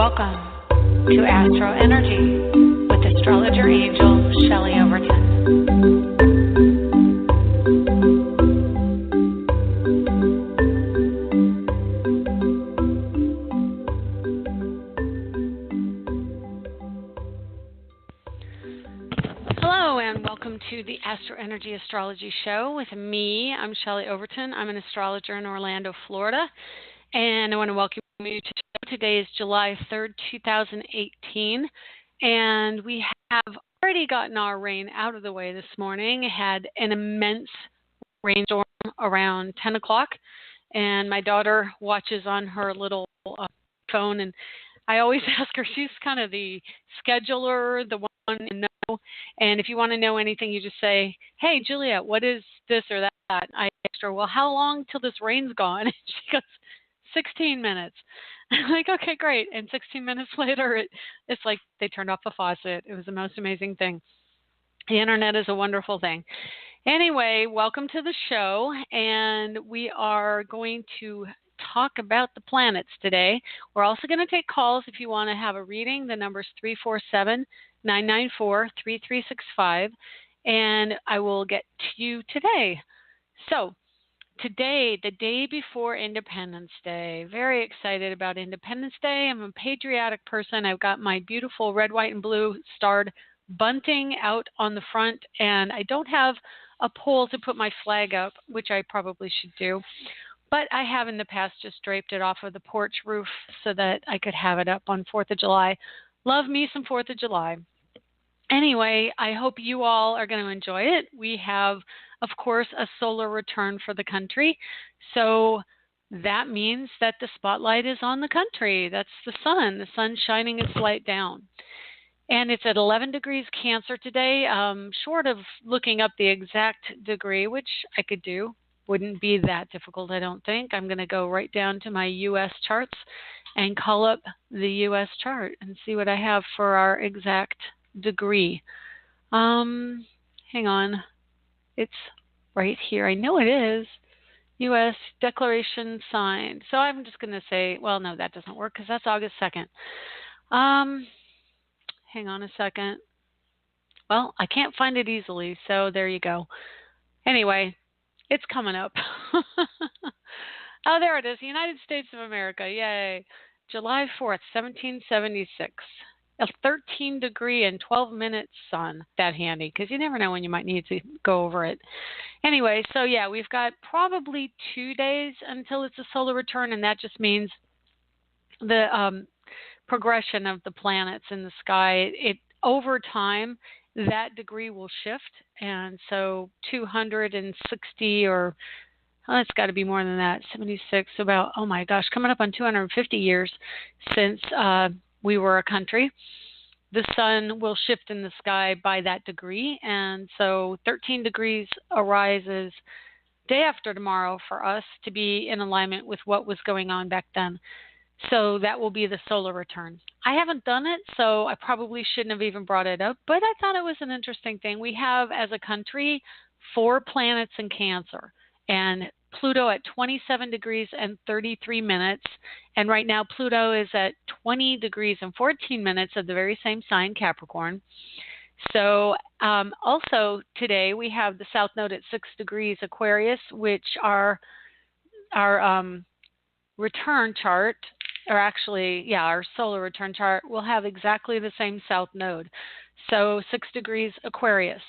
Welcome to AstroEnergy with astrologer angel Shelley Overton. Hello and welcome to the AstroEnergy Astrology Show with me. I'm Shelley Overton. I'm an astrologer in Orlando, Florida, and I want to welcome you to the show. Today is July 3rd, 2018, and we have already gotten our rain out of the way this morning. Had an immense rainstorm around 10 o'clock, and my daughter watches on her little phone, and I always ask her, she's kind of the scheduler, the one to know, and if you want to know anything, you just say, hey, Juliet, what is this or that? I asked her, well, how long till this rain's gone? And she goes, 16 minutes. I'm like, okay, great. And 16 minutes later, it's like they turned off the faucet. It was the most amazing thing. The internet is a wonderful thing. Anyway, welcome to the show. And we are going to talk about the planets today. We're also going to take calls if you want to have a reading. The number is 347-994-3365. And I will get to you today. So, today, the day before Independence Day, very excited about Independence Day. I'm a patriotic person. I've got my beautiful red, white, and blue starred bunting out on the front, and I don't have a pole to put my flag up, which I probably should do. But I have in the past just draped it off of the porch roof so that I could have it up on 4th of July. Love me some 4th of July. Anyway, I hope you all are going to enjoy it. We have, of course, a solar return for the country. So that means that the spotlight is on the country. That's the sun shining its light down. And it's at 11 degrees Cancer today. Short of looking up the exact degree, which I could do, wouldn't be that difficult, I don't think. I'm going to go right down to my U.S. charts and call up the U.S. chart and see what I have for our exact degree. Hang on. It's right here. I know it is. U.S. Declaration signed. So I'm just going to say, well, no, that doesn't work because that's August 2nd. Hang on a second. Well, I can't find it easily, so there you go. Anyway, it's coming up. Oh, there it is. The United States of America. Yay. July 4th, 1776. A 13 degree and 12 minute sun. That handy, because you never know when you might need to go over it. Anyway, so yeah, we've got probably 2 days until it's a solar return, and that just means the progression of the planets in the sky. It over time, that degree will shift, and so 260 or it's got to be more than that, 76, about, oh my gosh, coming up on 250 years since we were a country. The sun will shift in the sky by that degree, and so 13 degrees arises day after tomorrow for us to be in alignment with what was going on back then. So that will be the solar return. I haven't done it, so I probably shouldn't have even brought it up, but I thought it was an interesting thing. We have, as a country, 4 planets in Cancer, and Pluto at 27 degrees and 33 minutes. And right now Pluto is at 20 degrees and 14 minutes of the very same sign, Capricorn. So also today we have the South Node at 6 degrees Aquarius, which our return chart, or actually, yeah, our solar return chart will have exactly the same South Node. So 6 degrees Aquarius.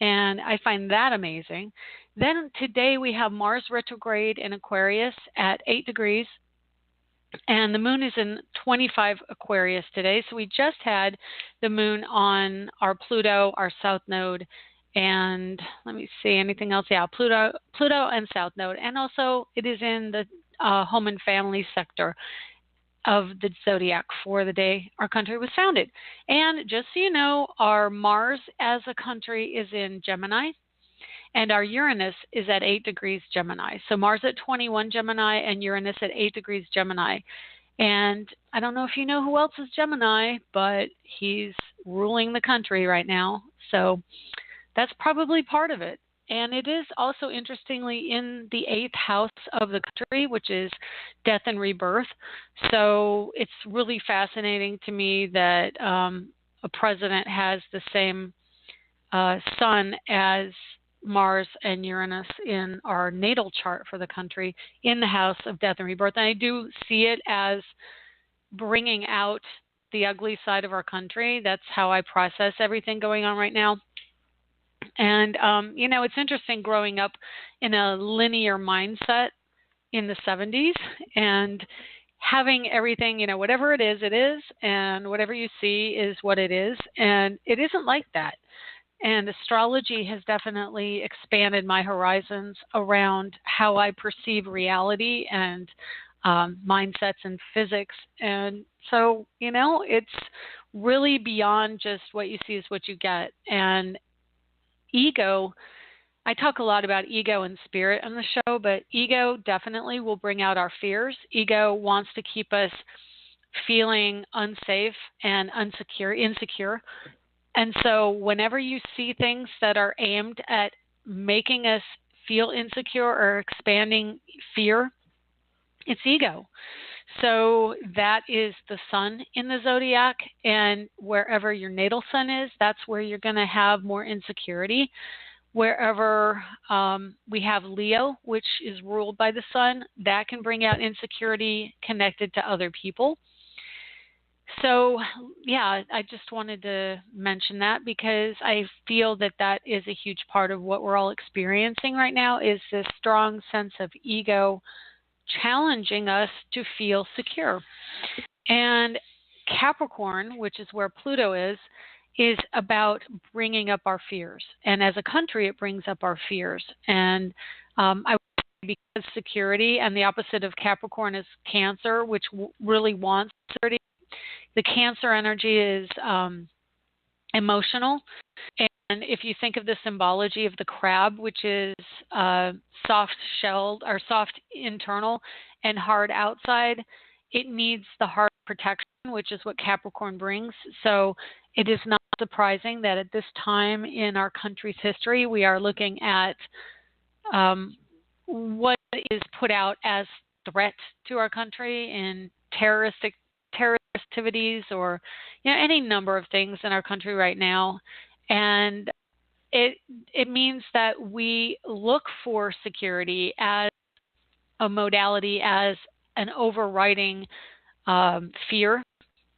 And I find that amazing. Then today we have Mars retrograde in Aquarius at 8 degrees. And the moon is in 25 Aquarius today. So we just had the moon on our Pluto, our South Node, and let me see, anything else? Yeah, Pluto and South Node. And also it is in the home and family sector of the zodiac for the day our country was founded. And just so you know, our Mars as a country is in Gemini, and our Uranus is at 8 degrees Gemini. So Mars at 21 Gemini and Uranus at 8 degrees Gemini. And I don't know if you know who else is Gemini, but he's ruling the country right now. So that's probably part of it. And it is also, interestingly, in the eighth house of the country, which is death and rebirth. So it's really fascinating to me that a president has the same sun as Mars and Uranus in our natal chart for the country in the house of death and rebirth. And I do see it as bringing out the ugly side of our country. That's how I process everything going on right now. And, it's interesting growing up in a linear mindset in the 70s and having everything, whatever it is, and whatever you see is what it is. And it isn't like that. And astrology has definitely expanded my horizons around how I perceive reality and mindsets and physics. And so, it's really beyond just what you see is what you get. And ego, I talk a lot about ego and spirit on the show, but ego definitely will bring out our fears. Ego wants to keep us feeling unsafe and insecure. And so whenever you see things that are aimed at making us feel insecure or expanding fear, it's ego. So that is the sun in the zodiac, and wherever your natal sun is, that's where you're going to have more insecurity. Wherever we have Leo, which is ruled by the sun, that can bring out insecurity connected to other people. So, yeah, I just wanted to mention that because I feel that that is a huge part of what we're all experiencing right now is this strong sense of ego challenging us to feel secure. And Capricorn, which is where Pluto is about bringing up our fears. And as a country, it brings up our fears. And I would say because security, and the opposite of Capricorn is Cancer, which really wants security. The Cancer energy is emotional. And if you think of the symbology of the crab, which is soft shelled or soft internal and hard outside, it needs the hard protection, which is what Capricorn brings. So it is not surprising that at this time in our country's history, we are looking at what is put out as threat to our country in terrorist activities or any number of things in our country right now. And it means that we look for security as a modality, as an overriding fear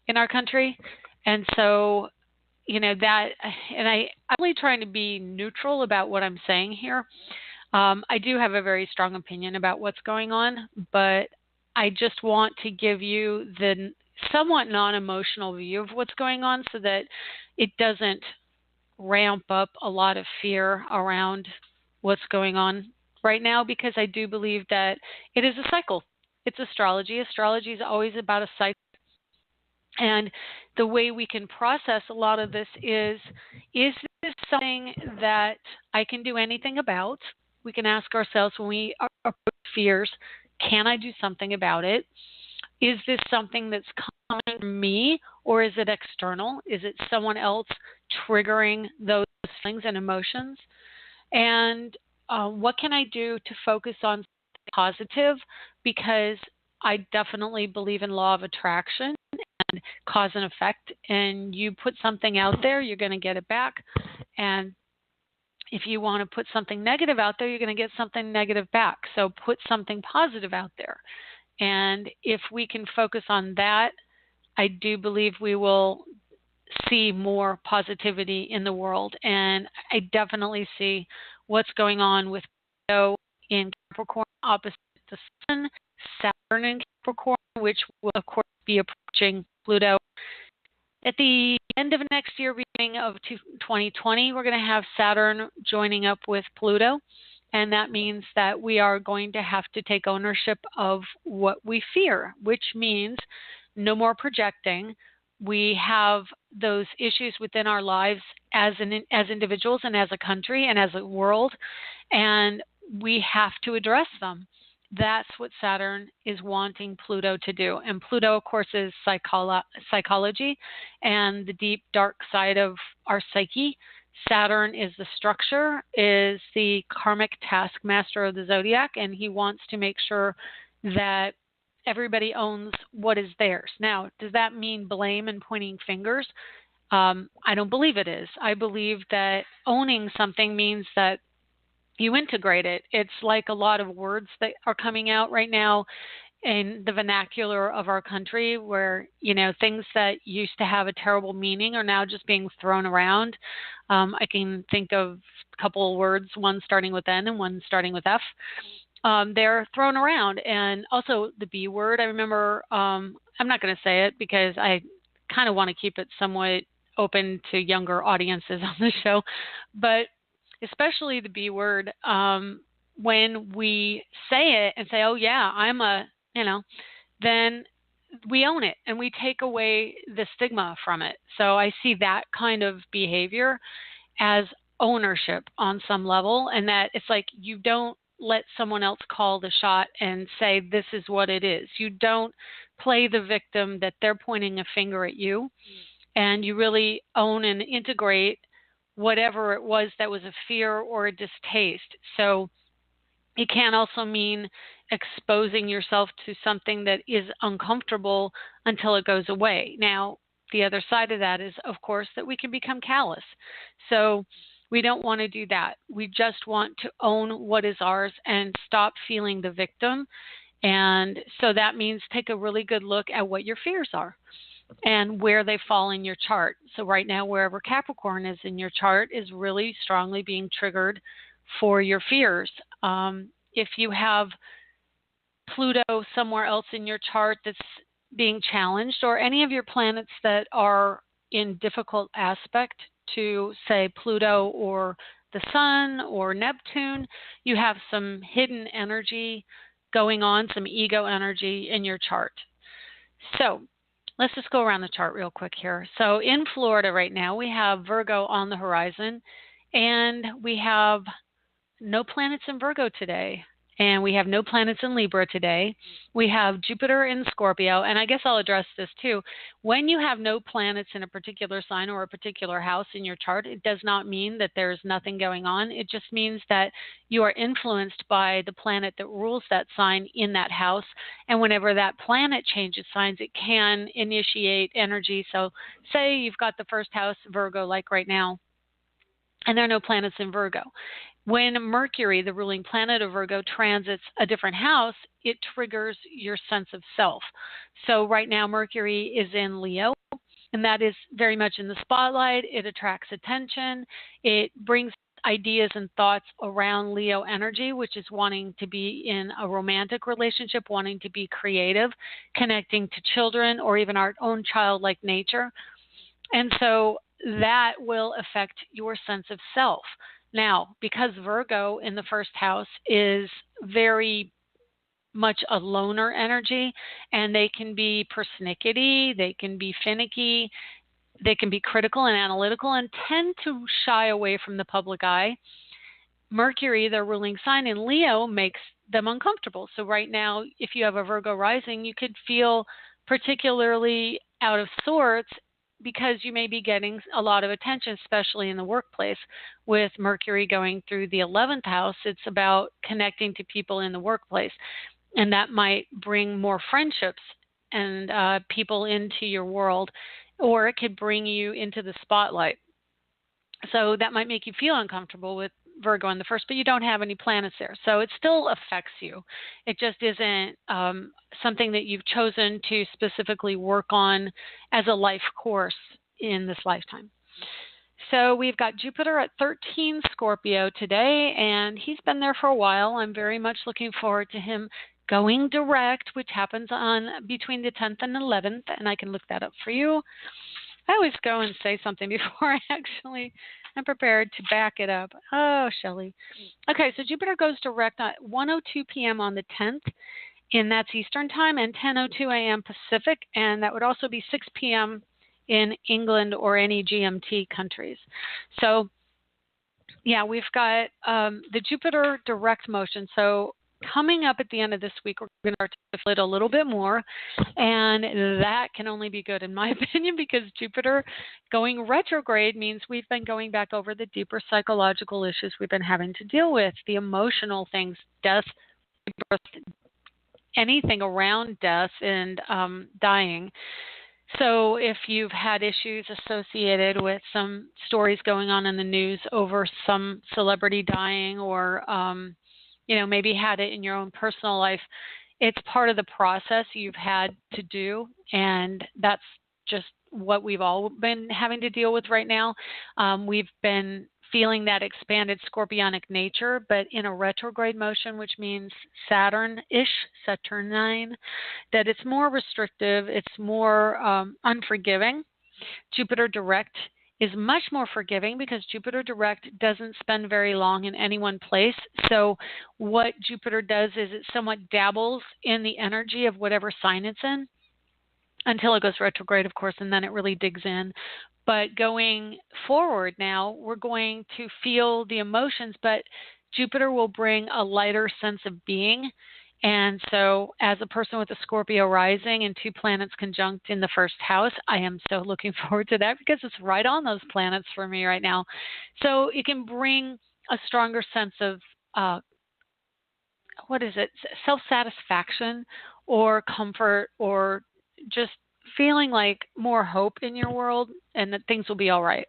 in our country. And so, that, and I'm really trying to be neutral about what I'm saying here. I do have a very strong opinion about what's going on, but I just want to give you the somewhat non-emotional view of what's going on so that it doesn't ramp up a lot of fear around what's going on right now, because I do believe that it is a cycle. It's astrology. Astrology is always about a cycle. And the way we can process a lot of this is this something that I can do anything about? We can ask ourselves when we approach fears, can I do something about it? Is this something that's coming from me, or is it external? Is it someone else triggering those feelings and emotions? And what can I do to focus on positive? Because I definitely believe in law of attraction and cause and effect. And you put something out there, you're going to get it back. And if you want to put something negative out there, you're going to get something negative back. So put something positive out there. And if we can focus on that, I do believe we will see more positivity in the world. And I definitely see what's going on with Pluto in Capricorn opposite the Sun, Saturn in Capricorn, which will, of course, be approaching Pluto. At the end of next year, beginning of 2020, we're going to have Saturn joining up with Pluto. And that means that we are going to have to take ownership of what we fear, which means no more projecting. We have those issues within our lives as individuals and as a country and as a world, and we have to address them. That's what Saturn is wanting Pluto to do. And Pluto, of course, is psychology and the deep, dark side of our psyche. Saturn is the structure, is the karmic taskmaster of the zodiac, and he wants to make sure that everybody owns what is theirs. Now, does that mean blame and pointing fingers? I don't believe it is. I believe that owning something means that you integrate it. It's like a lot of words that are coming out right now in the vernacular of our country, where things that used to have a terrible meaning are now just being thrown around. I can think of a couple of words, one starting with N and one starting with F. They're thrown around, and also the B word. I remember, I'm not going to say it because I kind of want to keep it somewhat open to younger audiences on the show, but especially the B word, when we say it and say, oh yeah, I'm then we own it and we take away the stigma from it. So I see that kind of behavior as ownership on some level, and that it's like you don't let someone else call the shot and say this is what it is. You don't play the victim that they're pointing a finger at you, and you really own and integrate whatever it was that was a fear or a distaste. So it can also mean exposing yourself to something that is uncomfortable until it goes away. Now, the other side of that is, of course, that we can become callous. So we don't want to do that. We just want to own what is ours and stop feeling the victim. And so that means take a really good look at what your fears are and where they fall in your chart. So right now, wherever Capricorn is in your chart is really strongly being triggered for your fears. If you have Pluto somewhere else in your chart that's being challenged, or any of your planets that are in difficult aspect to, say, Pluto or the Sun or Neptune, you have some hidden energy going on, some ego energy in your chart. So let's just go around the chart real quick here. So in Florida right now, we have Virgo on the horizon, and we have no planets in Virgo today. And we have no planets in Libra today. We have Jupiter in Scorpio. And I guess I'll address this too. When you have no planets in a particular sign or a particular house in your chart, it does not mean that there's nothing going on. It just means that you are influenced by the planet that rules that sign in that house. And whenever that planet changes signs, it can initiate energy. So say you've got the first house, Virgo, like right now, and there are no planets in Virgo. When Mercury, the ruling planet of Virgo, transits a different house, it triggers your sense of self. So right now, Mercury is in Leo, and that is very much in the spotlight. It attracts attention. It brings ideas and thoughts around Leo energy, which is wanting to be in a romantic relationship, wanting to be creative, connecting to children, or even our own childlike nature. And so that will affect your sense of self. Now, because Virgo in the first house is very much a loner energy, and they can be persnickety, they can be finicky, they can be critical and analytical, and tend to shy away from the public eye. Mercury, their ruling sign in Leo, makes them uncomfortable. So right now, if you have a Virgo rising, you could feel particularly out of sorts because you may be getting a lot of attention, especially in the workplace. With Mercury going through the 11th house, it's about connecting to people in the workplace. And that might bring more friendships and people into your world, or it could bring you into the spotlight. So that might make you feel uncomfortable with Virgo in the first, but you don't have any planets there. So it still affects you. It just isn't something that you've chosen to specifically work on as a life course in this lifetime. So we've got Jupiter at 13 Scorpio today, and he's been there for a while. I'm very much looking forward to him going direct, which happens on between the 10th and 11th, and I can look that up for you. I always go and say something before I actually am prepared to back it up. Oh, Shelley. Okay, so Jupiter goes direct at 1:02 p.m. on the 10th, and that's Eastern time, and 10:02 a.m. Pacific, and that would also be 6 p.m. in England or any GMT countries. So, yeah, we've got the Jupiter direct motion. So Coming up at the end of this week, we're going to start to feel it a little bit more, and that can only be good in my opinion, because Jupiter going retrograde means we've been going back over the deeper psychological issues we've been having to deal with, the emotional things, death, birth, anything around death and dying. So if you've had issues associated with some stories going on in the news over some celebrity dying, or maybe had it in your own personal life, it's part of the process you've had to do, and that's just what we've all been having to deal with right now. We've been feeling that expanded scorpionic nature, but in a retrograde motion, which means Saturn-ish, Saturnine, that it's more restrictive, it's more unforgiving. Jupiter direct is much more forgiving because Jupiter direct doesn't spend very long in any one place. So what Jupiter does is it somewhat dabbles in the energy of whatever sign it's in until it goes retrograde, of course, and then it really digs in. But going forward now, we're going to feel the emotions, but Jupiter will bring a lighter sense of being. And so as a person with a Scorpio rising and 2 planets conjunct in the first house, I am so looking forward to that because it's right on those planets for me right now. So it can bring a stronger sense of, self-satisfaction or comfort, or just feeling like more hope in your world and that things will be all right.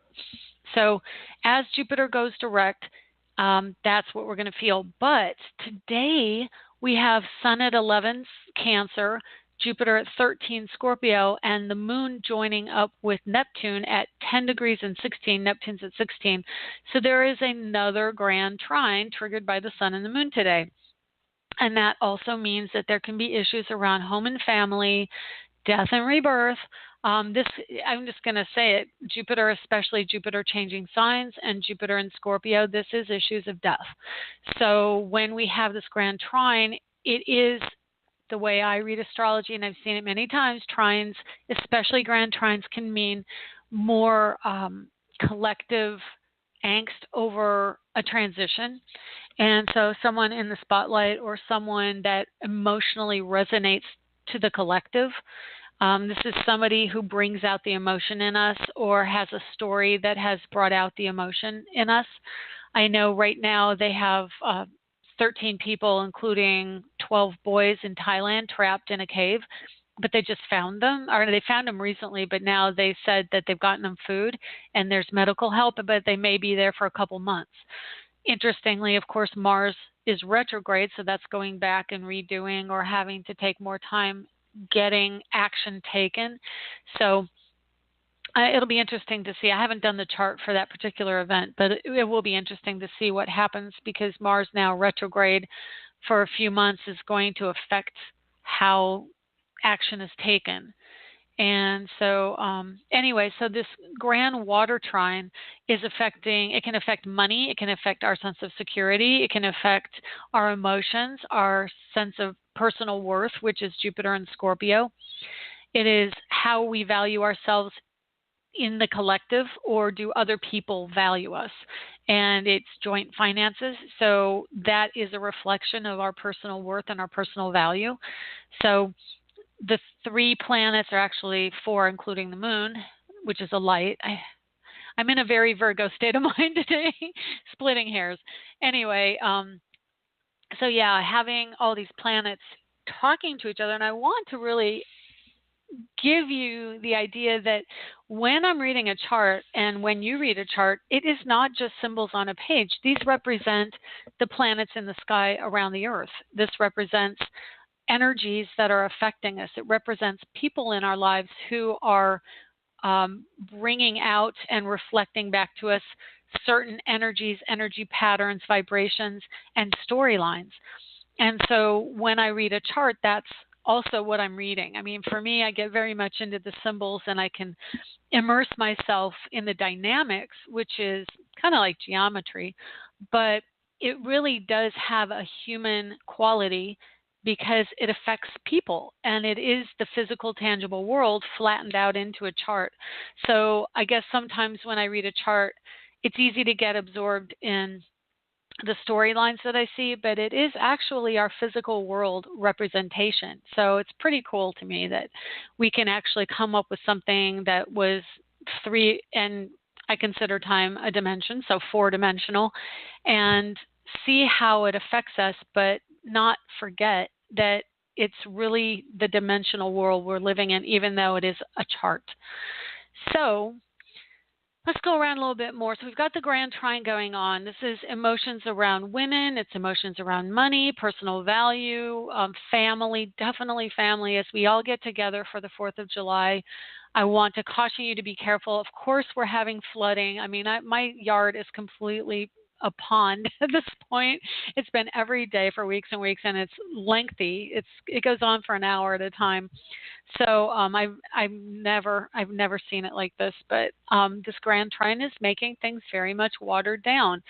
So as Jupiter goes direct, that's what we're going to feel. But today we have Sun at 11 Cancer, Jupiter at 13 Scorpio, and the Moon joining up with Neptune at 10 degrees and 16. Neptune's at 16. So there is another grand trine triggered by the Sun and the Moon today. And that also means that there can be issues around home and family, death and rebirth. I'm just going to say it, Jupiter, especially Jupiter changing signs and Jupiter in Scorpio, this is issues of death. So when we have this grand trine, it is the way I read astrology, and I've seen it many times, trines, especially grand trines, can mean more collective angst over a transition. And so someone in the spotlight or someone that emotionally resonates to the collective. This is somebody who brings out the emotion in us or has a story that has brought out the emotion in us. I know right now they have 13 people, including 12 boys in Thailand, trapped in a cave, but they just found them, or they found them recently, but now they said that they've gotten them food and there's medical help, but they may be there for a couple months. Interestingly, of course, Mars is retrograde, so that's going back and redoing or having to take more time getting action taken. So it'll be interesting to see. I haven't done the chart for that particular event, but it will be interesting to see what happens, because Mars now retrograde for a few months is going to affect how action is taken. And so anyway, so this grand water trine is affecting, it can affect money, it can affect our sense of security, it can affect our emotions, our sense of personal worth, which is Jupiter and Scorpio. It is how we value ourselves in the collective, or do other people value us? And it's joint finances. So that is a reflection of our personal worth and our personal value. So the 3 planets are actually 4, including the moon, which is a light. I'm in a very Virgo state of mind today, splitting hairs. Anyway, so yeah, having all these planets talking to each other, and I want to really give you the idea that when I'm reading a chart and when you read a chart, it is not just symbols on a page. These represent the planets in the sky around the Earth. This represents energies that are affecting us. It represents people in our lives who are bringing out and reflecting back to us certain energies, energy patterns, vibrations, and storylines. And so when I read a chart, that's also what I'm reading. I mean, for me, I get very much into the symbols and I can immerse myself in the dynamics, which is kind of like geometry, but it really does have a human quality because it affects people, and it is the physical, tangible world flattened out into a chart. So I guess sometimes when I read a chart, it's easy to get absorbed in the storylines that I see, but it is actually our physical world representation. So it's pretty cool to me that we can actually come up with something that was three, and I consider time a dimension, so four-dimensional, and see how it affects us, but not forget that it's really the dimensional world we're living in, even though it is a chart. So let's go around a little bit more. So we've got the grand trine going on. This is emotions around women. It's emotions around money, personal value, family, definitely family. As we all get together for the 4th of July, I want to caution you to be careful. Of course, we're having flooding. I mean, my yard is completely a pond at this point. It's been every day for weeks and weeks, and it's lengthy. It goes on for an hour at a time. So I've never seen it like this, but this grand trine is making things very much watered down.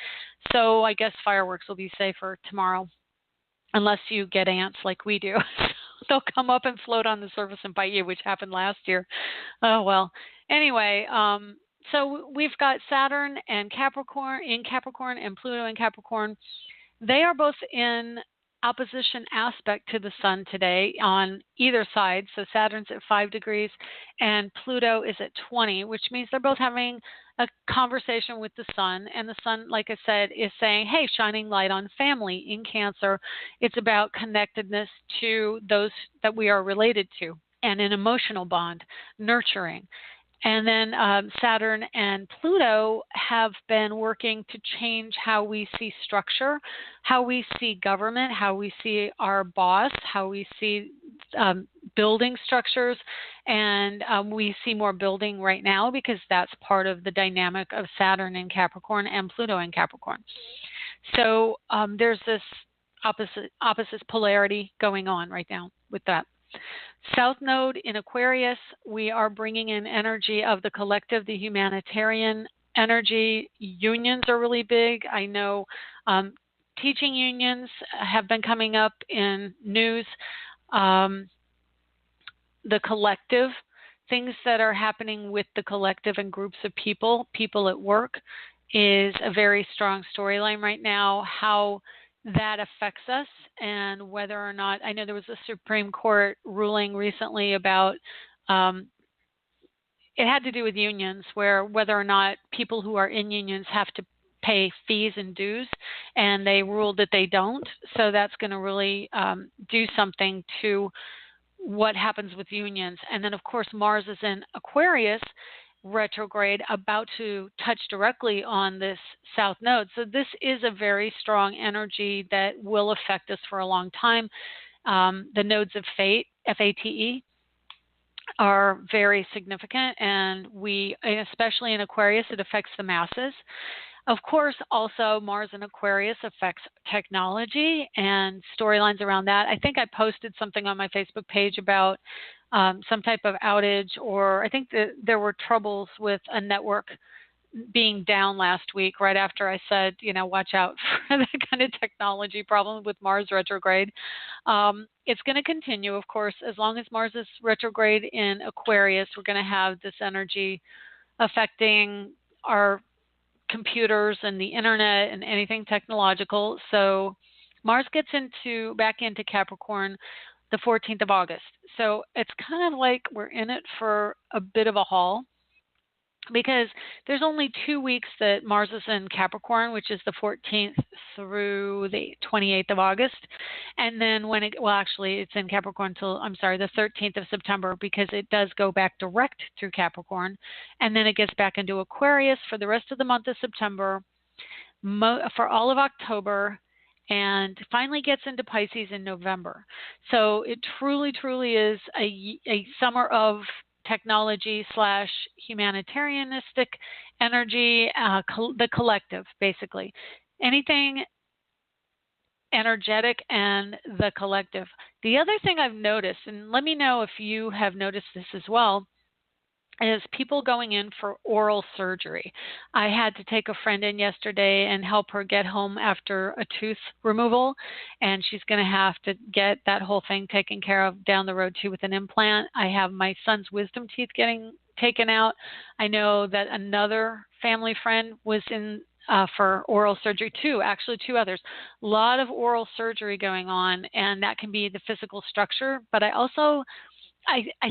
So I guess fireworks will be safer tomorrow, unless you get ants like we do. They'll come up and float on the surface and bite you, which happened last year. Oh well. Anyway, so we've got Saturn and Capricorn and Pluto in Capricorn. They are both in opposition aspect to the sun today on either side. So Saturn's at 5 degrees and Pluto is at 20, which means they're both having a conversation with the sun. And the sun, like I said, is saying, hey, shining light on family in Cancer. It's about connectedness to those that we are related to and an emotional bond, nurturing. And then Saturn and Pluto have been working to change how we see structure, how we see government, how we see our boss, how we see building structures. And we see more building right now because that's part of the dynamic of Saturn in Capricorn and Pluto in Capricorn. So there's this opposite polarity going on right now with that. South Node in Aquarius, we are bringing in energy of the collective, the humanitarian energy. Unions are really big. I know teaching unions have been coming up in news. The collective, things that are happening with the collective and groups of people at work is a very strong storyline right now. How that affects us and whether or not, I know there was a Supreme Court ruling recently about, it had to do with unions, where whether or not people who are in unions have to pay fees and dues, and they ruled that they don't. So that's going to really do something to what happens with unions. And then, of course, Mars is in Aquarius, retrograde, about to touch directly on this south node. So this is a very strong energy that will affect us for a long time. The nodes of fate, F-A-T-E, are very significant, and especially in Aquarius, it affects the masses. Of course, also Mars in Aquarius affects technology and storylines around that. I think I posted something on my Facebook page about some type of outage, or I think that there were troubles with a network being down last week right after I said, watch out for that kind of technology problem with Mars retrograde. It's going to continue, of course, as long as Mars is retrograde in Aquarius. We're going to have this energy affecting our computers and the internet and anything technological. So Mars gets back into Capricorn the 14th of August. So it's kind of like we're in it for a bit of a haul, because there's only 2 weeks that Mars is in Capricorn, which is the 14th through the 28th of August. And then it's in Capricorn till, the 13th of September, because it does go back direct through Capricorn. And then it gets back into Aquarius for the rest of the month of September, for all of October, and finally gets into Pisces in November. So it truly, truly is a summer of technology / humanitarianistic energy, the collective, basically. Anything energetic and the collective. The other thing I've noticed, and let me know if you have noticed this as well, is people going in for oral surgery. I had to take a friend in yesterday and help her get home after a tooth removal, and she's going to have to get that whole thing taken care of down the road too with an implant. I have my son's wisdom teeth getting taken out. I know that another family friend was in for oral surgery. Two others. A lot of oral surgery going on, and that can be the physical structure. But I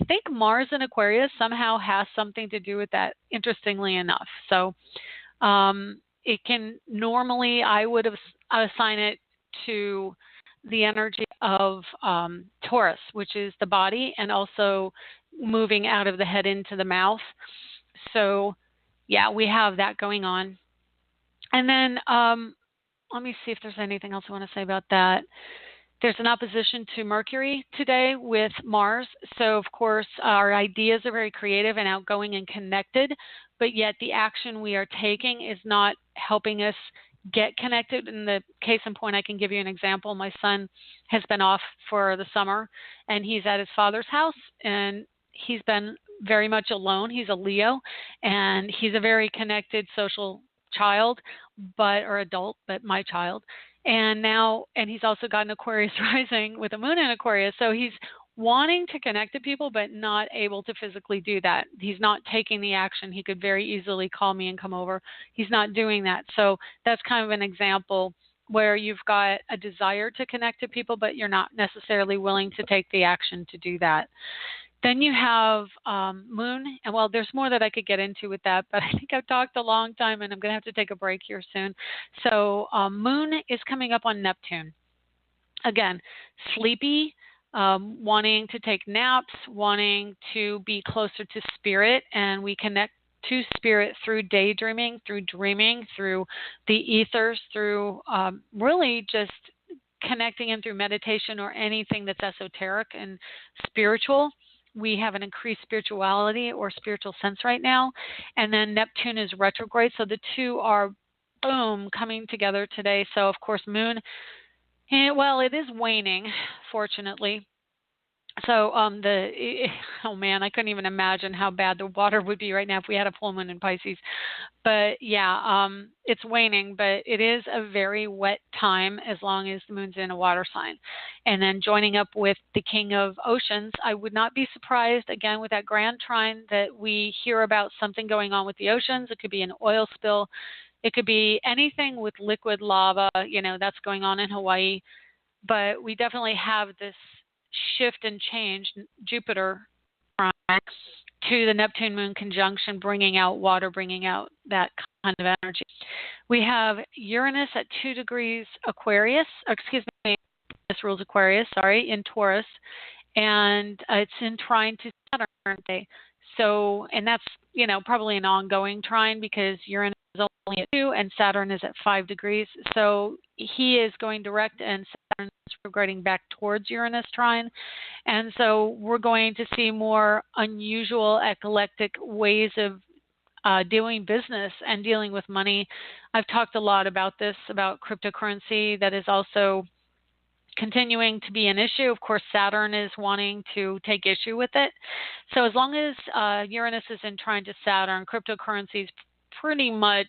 think Mars in Aquarius somehow has something to do with that, interestingly enough. So it can normally, I would assign it to the energy of Taurus, which is the body, and also moving out of the head into the mouth. So, yeah, we have that going on. And then let me see if there's anything else I want to say about that. There's an opposition to Mercury today with Mars. So, of course, our ideas are very creative and outgoing and connected, but yet the action we are taking is not helping us get connected. In the case in point, I can give you an example. My son has been off for the summer, and he's at his father's house, and he's been very much alone. He's a Leo, and he's a very connected social child, or adult, but my child. And he's also got an Aquarius rising with a moon in Aquarius. So he's wanting to connect to people, but not able to physically do that. He's not taking the action. He could very easily call me and come over. He's not doing that. So that's kind of an example where you've got a desire to connect to people, but you're not necessarily willing to take the action to do that. Then you have Moon, and well, there's more that I could get into with that, but I think I've talked a long time, and I'm going to have to take a break here soon. So Moon is coming up on Neptune. Again, sleepy, wanting to take naps, wanting to be closer to spirit, and we connect to spirit through daydreaming, through dreaming, through the ethers, through really just connecting in through meditation or anything that's esoteric and spiritual. We have an increased spirituality or spiritual sense right now. And then Neptune is retrograde. So the two are, boom, coming together today. So, of course, Moon, well, it is waning, fortunately. So oh man, I couldn't even imagine how bad the water would be right now if we had a full moon in Pisces. But yeah, it's waning, but it is a very wet time as long as the moon's in a water sign. And then joining up with the king of oceans, I would not be surprised, again, with that grand trine, that we hear about something going on with the oceans. It could be an oil spill. It could be anything with liquid lava, that's going on in Hawaii. But we definitely have this shift and change, Jupiter to the Neptune Moon conjunction, bringing out water, bringing out that kind of energy. We have Uranus at 2 degrees Aquarius, this rules Aquarius, in Taurus, and it's in trine to Saturn today. So, and that's, probably an ongoing trine because Uranus is only at 2 and Saturn is at 5 degrees. So he is going direct and Saturn is regressing back towards Uranus trine. And so we're going to see more unusual, eclectic ways of doing business and dealing with money. I've talked a lot about this, about cryptocurrency that is also continuing to be an issue. Of course, Saturn is wanting to take issue with it. So as long as Uranus is in trine to Saturn, cryptocurrency is pretty much,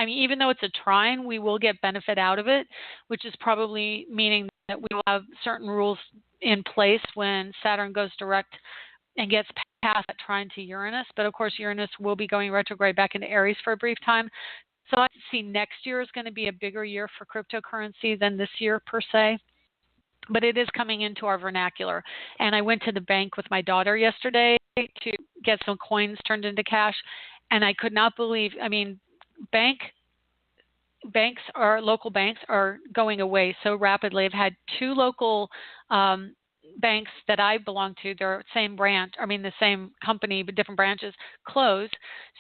even though it's a trine, we will get benefit out of it, which is probably meaning that we will have certain rules in place when Saturn goes direct and gets past that trine to Uranus. But of course, Uranus will be going retrograde back into Aries for a brief time. So I see next year is going to be a bigger year for cryptocurrency than this year per se. But it is coming into our vernacular. And I went to the bank with my daughter yesterday to get some coins turned into cash. And I could not believe, local banks are going away so rapidly. I've had 2 local banks that I belong to, they're the same company, but different branches, close.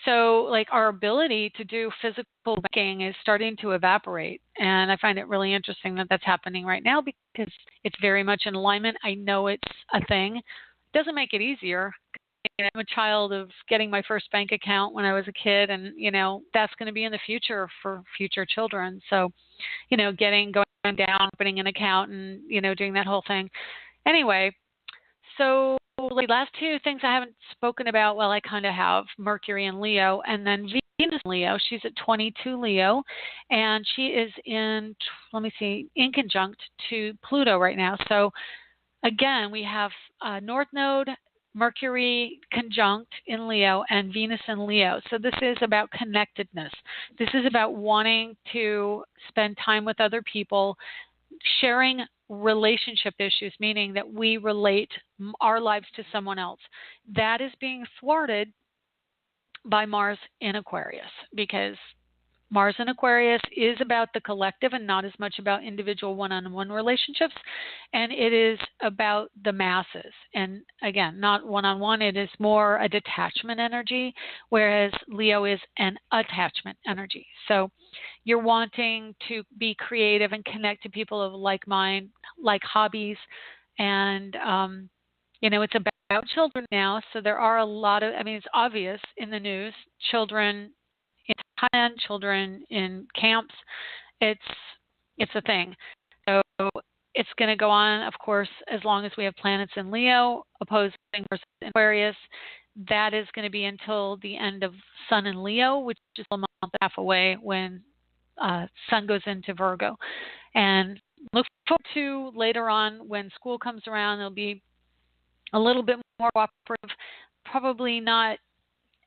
So our ability to do physical banking is starting to evaporate. And I find it really interesting that that's happening right now because it's very much in alignment. I know it's a thing. It doesn't make it easier. I'm a child of getting my first bank account when I was a kid, and that's going to be in the future for future children. So, going down, opening an account, and doing that whole thing. Anyway, so the last 2 things I haven't spoken about. Well, I kind of have Mercury and Leo, and then Venus and Leo. She's at 22 Leo, and she is in conjunct to Pluto right now. So again, we have North Node Mercury conjunct in Leo and Venus in Leo. So this is about connectedness. This is about wanting to spend time with other people, sharing relationship issues, meaning that we relate our lives to someone else. That is being thwarted by Mars in Aquarius, because Mars in Aquarius is about the collective and not as much about individual one-on-one relationships. And it is about the masses. And again, not one-on-one, it is more a detachment energy, whereas Leo is an attachment energy. So you're wanting to be creative and connect to people of like mind, like hobbies. And, it's about children now. So there are a lot of, it's obvious in the news, children in Thailand, children in camps. It's a thing. So it's going to go on, of course, as long as we have planets in Leo opposing versus Aquarius. That is going to be until the end of Sun in Leo, which is a month and a half away when Sun goes into Virgo. And look forward to later on when school comes around, there'll be a little bit more cooperative, probably not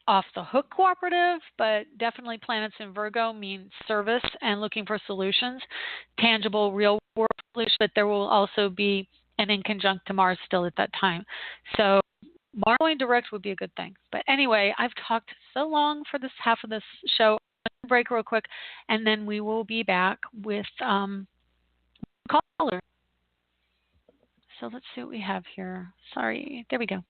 off the hook cooperative, but definitely planets in Virgo mean service and looking for solutions, tangible, real world solutions, but there will also be an in conjunct to Mars still at that time. So Mars going direct would be a good thing. But anyway, I've talked so long for this half of this show. I'll break real quick, and then we will be back with caller. So let's see what we have here. Sorry, there we go.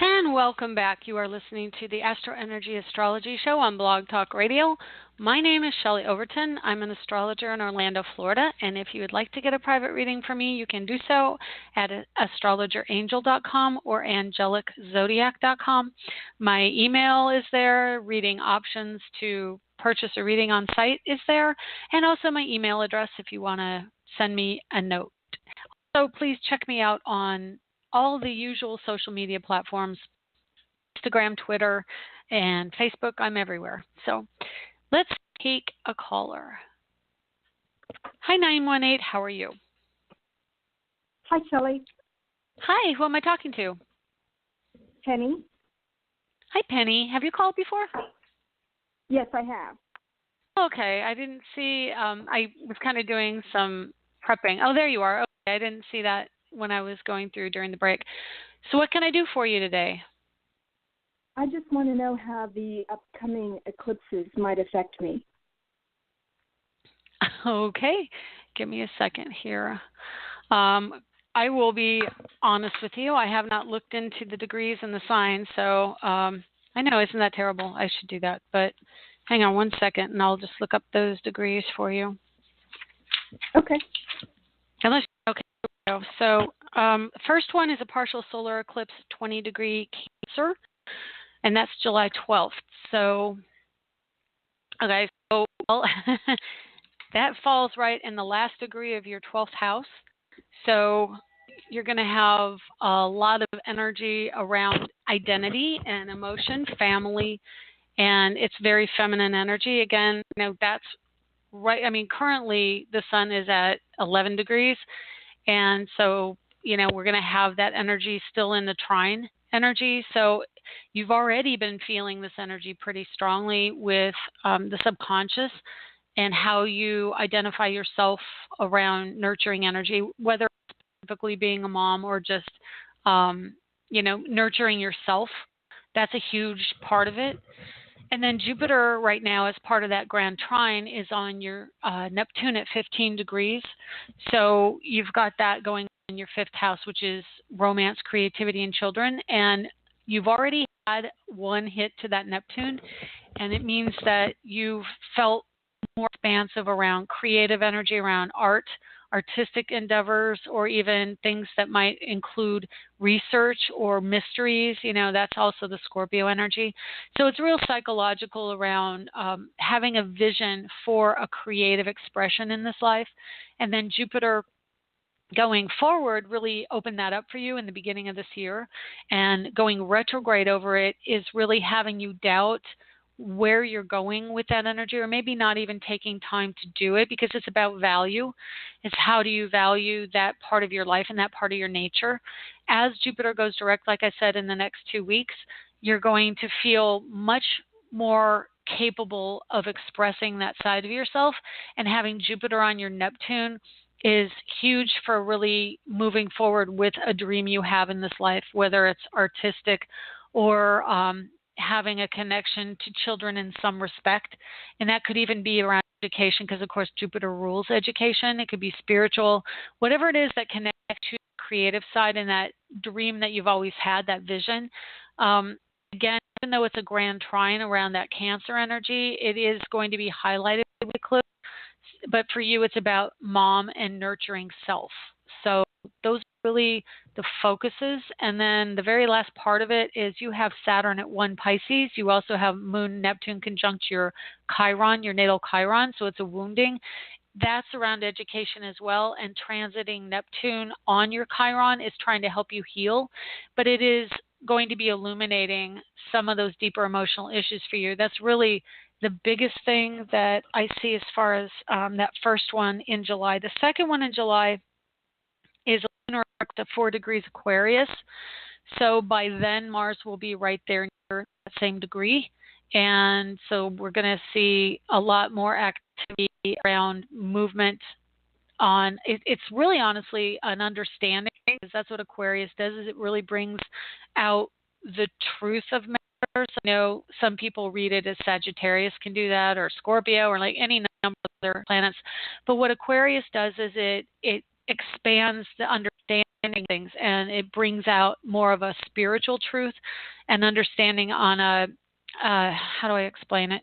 And welcome back. You are listening to the AstroEnergy Astrology Show on Blog Talk Radio. My name is Shelley Overton. I'm an astrologer in Orlando, Florida. And if you would like to get a private reading from me, you can do so at astrologerangel.com or angeliczodiac.com. My email is there. Reading options to purchase a reading on site is there. And also my email address if you want to send me a note. So please check me out on all the usual social media platforms, Instagram, Twitter, and Facebook. I'm everywhere. So let's take a caller. Hi, 918. How are you? Hi, Shelley. Hi, who am I talking to? Penny. Hi, Penny. Have you called before? Yes, I have. Okay, I didn't see. I was kind of doing some prepping. Oh, there you are. Okay, I didn't see that when I was going through during the break. So what can I do for you today? I just want to know how the upcoming eclipses might affect me. Okay, give me a second here. I will be honest with you. I have not looked into the degrees and the signs, so I know, isn't that terrible? I should do that, but Hang on one second, and I'll just look up those degrees for you. Okay. Unless, okay. So first one is a partial solar eclipse, 20-degree Cancer, and that's July 12th. So, okay, so well, that falls right in the last degree of your 12th house. So you're going to have a lot of energy around identity and emotion, family, and it's very feminine energy. Again, that's right. I mean, currently the sun is at 11 degrees, and so, we're going to have that energy still in the trine energy. So you've already been feeling this energy pretty strongly with the subconscious and how you identify yourself around nurturing energy, whether specifically being a mom or just, nurturing yourself. That's a huge part of it. And then Jupiter right now, as part of that grand trine, is on your Neptune at 15 degrees. So you've got that going in your fifth house, which is romance, creativity, and children. And you've already had one hit to that Neptune, and it means that you've felt more expansive around creative energy, around art, artistic endeavors, or even things that might include research or mysteries. That's also the Scorpio energy. So it's real psychological around having a vision for a creative expression in this life. And then Jupiter going forward really opened that up for you in the beginning of this year. And going retrograde over it is really having you doubt where you're going with that energy, or maybe not even taking time to do it, because it's about value. It's how do you value that part of your life and that part of your nature. As Jupiter goes direct, like I said, in the next 2 weeks, you're going to feel much more capable of expressing that side of yourself. And having Jupiter on your Neptune is huge for really moving forward with a dream you have in this life, whether it's artistic or having a connection to children in some respect. And that could even be around education, because of course Jupiter rules education. It could be spiritual, whatever it is that connects to the creative side and that dream that you've always had, that vision. Again, even though it's a grand trine around that Cancer energy, it is going to be highlighted with eclipse. But for you, it's about mom and nurturing self. So those are really the focuses. And then the very last part of it is you have Saturn at 1 Pisces. You also have Moon, Neptune conjunct your Chiron, your natal Chiron. So it's a wounding. That's around education as well. And transiting Neptune on your Chiron is trying to help you heal. But it is going to be illuminating some of those deeper emotional issues for you. That's really the biggest thing that I see as far as that first one in July. The second one in July is a lunar eclipse at 4 degrees Aquarius. So by then, Mars will be right there near that same degree. And so we're going to see a lot more activity around movement on, it's really honestly an understanding, because that's what Aquarius does, is it really brings out the truth of matters. I know some people read it as Sagittarius can do that, or Scorpio, or like any number of other planets. But what Aquarius does is it expands the understanding of things, and it brings out more of a spiritual truth and understanding on a, how do I explain it?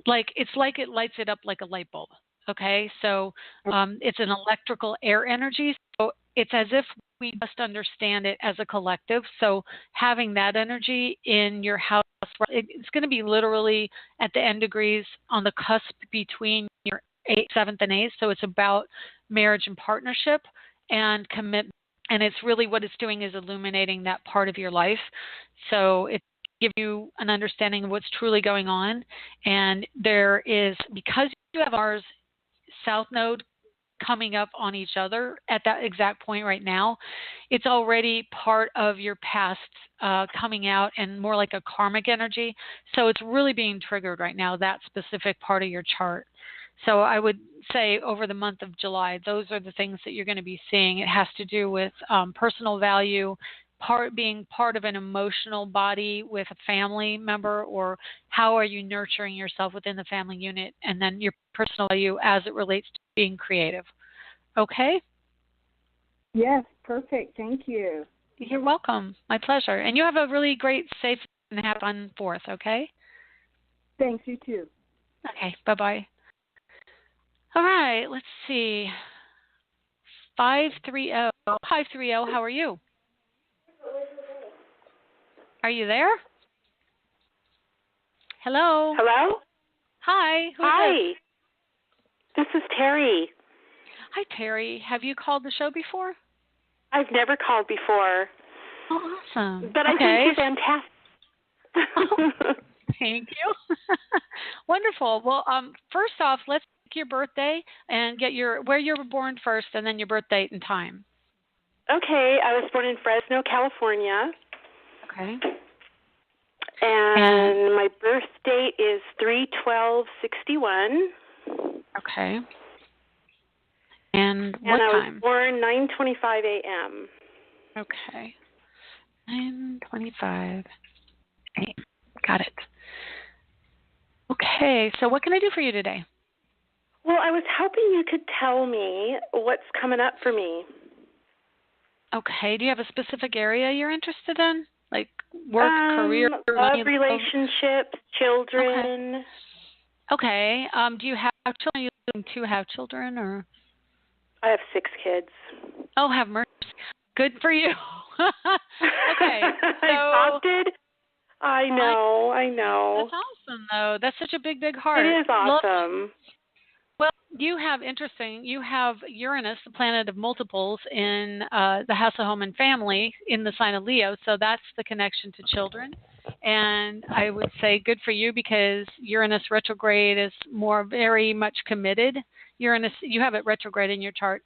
It's like it lights it up like a light bulb. Okay, so it's an electrical air energy. So it's as if we just understand it as a collective. So having that energy in your house, it's going to be literally at the end degrees on the cusp between your 8th, 7th, and 8th. So it's about marriage and partnership and commitment. And it's really what it's doing is illuminating that part of your life. So it's give you an understanding of what's truly going on. And there is, because you have Mars South Node coming up on each other at that exact point right now, it's already part of your past coming out, and more like a karmic energy. So it's really being triggered right now, that specific part of your chart. So I would say over the month of July, those are the things that you're going to be seeing. It has to do with personal value, being part of an emotional body with a family member, or how are you nurturing yourself within the family unit, and then your personal value as it relates to being creative. Okay? Yes, perfect. Thank you. You're welcome. My pleasure. And you have a really great, safe, and have fun 4th, okay? Thanks, you too. Okay, bye-bye. All right, let's see. 530. Hi, 30. How are you? Are you there? Hello? Hello? Hi, who is this? Hi. This is Terry. Hi, Terry. Have you called the show before? I've never called before, Oh, awesome. but I think you're fantastic. Oh, thank you. Wonderful. Well, first off, let's pick your birthday and get where you were born first, and then your birth date and time. Okay, I was born in Fresno, California. Okay. And my birth date is 3/12/61. Okay. And what and I time? was born 9:25 a.m. Okay. 9:25 a.m. Got it. Okay, so what can I do for you today? Well, I was hoping you could tell me what's coming up for me. Okay, do you have a specific area you're interested in? Like work, career, Love, money, relationships, children. Okay. Do you have children? Are you looking to have children, or? I have 6 kids. Oh, have mercy. Good for you. Okay. So Exhausted? I know. That's awesome, though. That's such a big, big heart. It is awesome. Well, you have Uranus, the planet of multiples, in the house of home and family in the sign of Leo. So that's the connection to children. And I would say good for you because Uranus retrograde is very much committed. Uranus, you have it retrograde in your chart.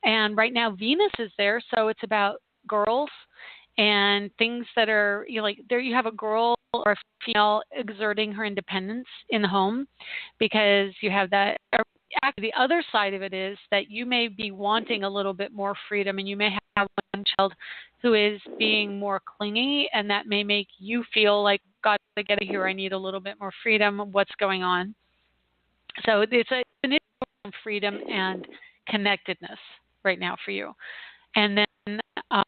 And right now Venus is there. So it's about girls and things that are, like there you have a girl or a female exerting her independence in the home because you have that. The other side of it is that you may be wanting a little bit more freedom, and you may have one child who is being more clingy, and that may make you feel like, God, I get it here. I need a little bit more freedom. What's going on? So it's an issue of freedom and connectedness right now for you. And then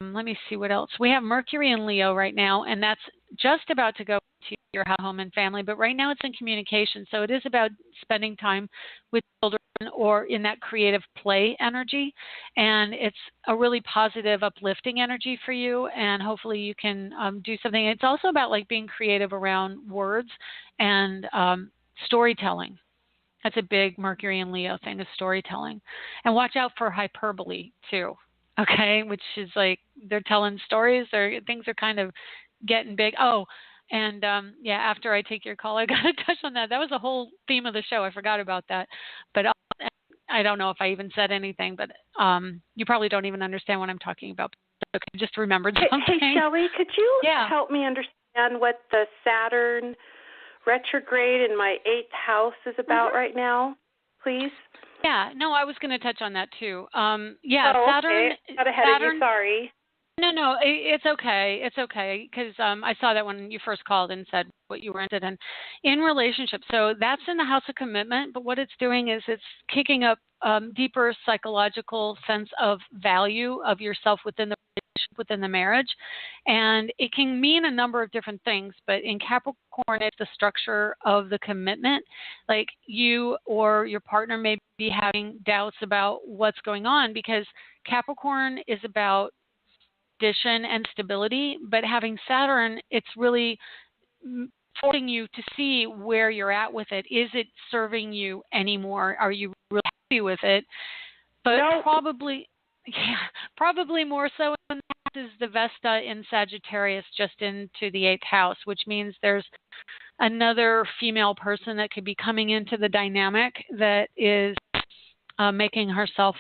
let me see what else. We have Mercury in Leo right now, and that's just about to go to your home and family. But right now it's in communication. So it is about spending time with children or in that creative play energy. And it's a really positive, uplifting energy for you. And hopefully you can do something. It's also about like being creative around words and storytelling. That's a big Mercury and Leo thing, is storytelling. And watch out for hyperbole too. Okay, which is like they're telling stories, or things are kind of getting big. Oh, and yeah, after I take your call, I got to touch on that. That was the whole theme of the show. I forgot about that, but I don't know if I even said anything. But you probably don't even understand what I'm talking about. Okay, just remembered something. Hey, Shelley, could you Yeah. help me understand what the Saturn retrograde in my 8th house is about right now, please? Yeah, no, I was going to touch on that too. Saturn. Okay. Got ahead of you. Sorry. No, it's okay. It's okay because I saw that when you first called and said what you were interested in relationships. So that's in the house of commitment. But what it's doing is it's kicking up deeper psychological sense of value of yourself within the relationship, within the marriage, and it can mean a number of different things. But in Capricorn, it's the structure of the commitment. Like you or your partner may be having doubts about what's going on because Capricorn is about addition and stability, but having Saturn, it's really forcing you to see where you're at with it. Is it serving you anymore? Are you really happy with it? But probably more so in that is the Vesta in Sagittarius just into the 8th house, which means there's another female person that could be coming into the dynamic that is making herself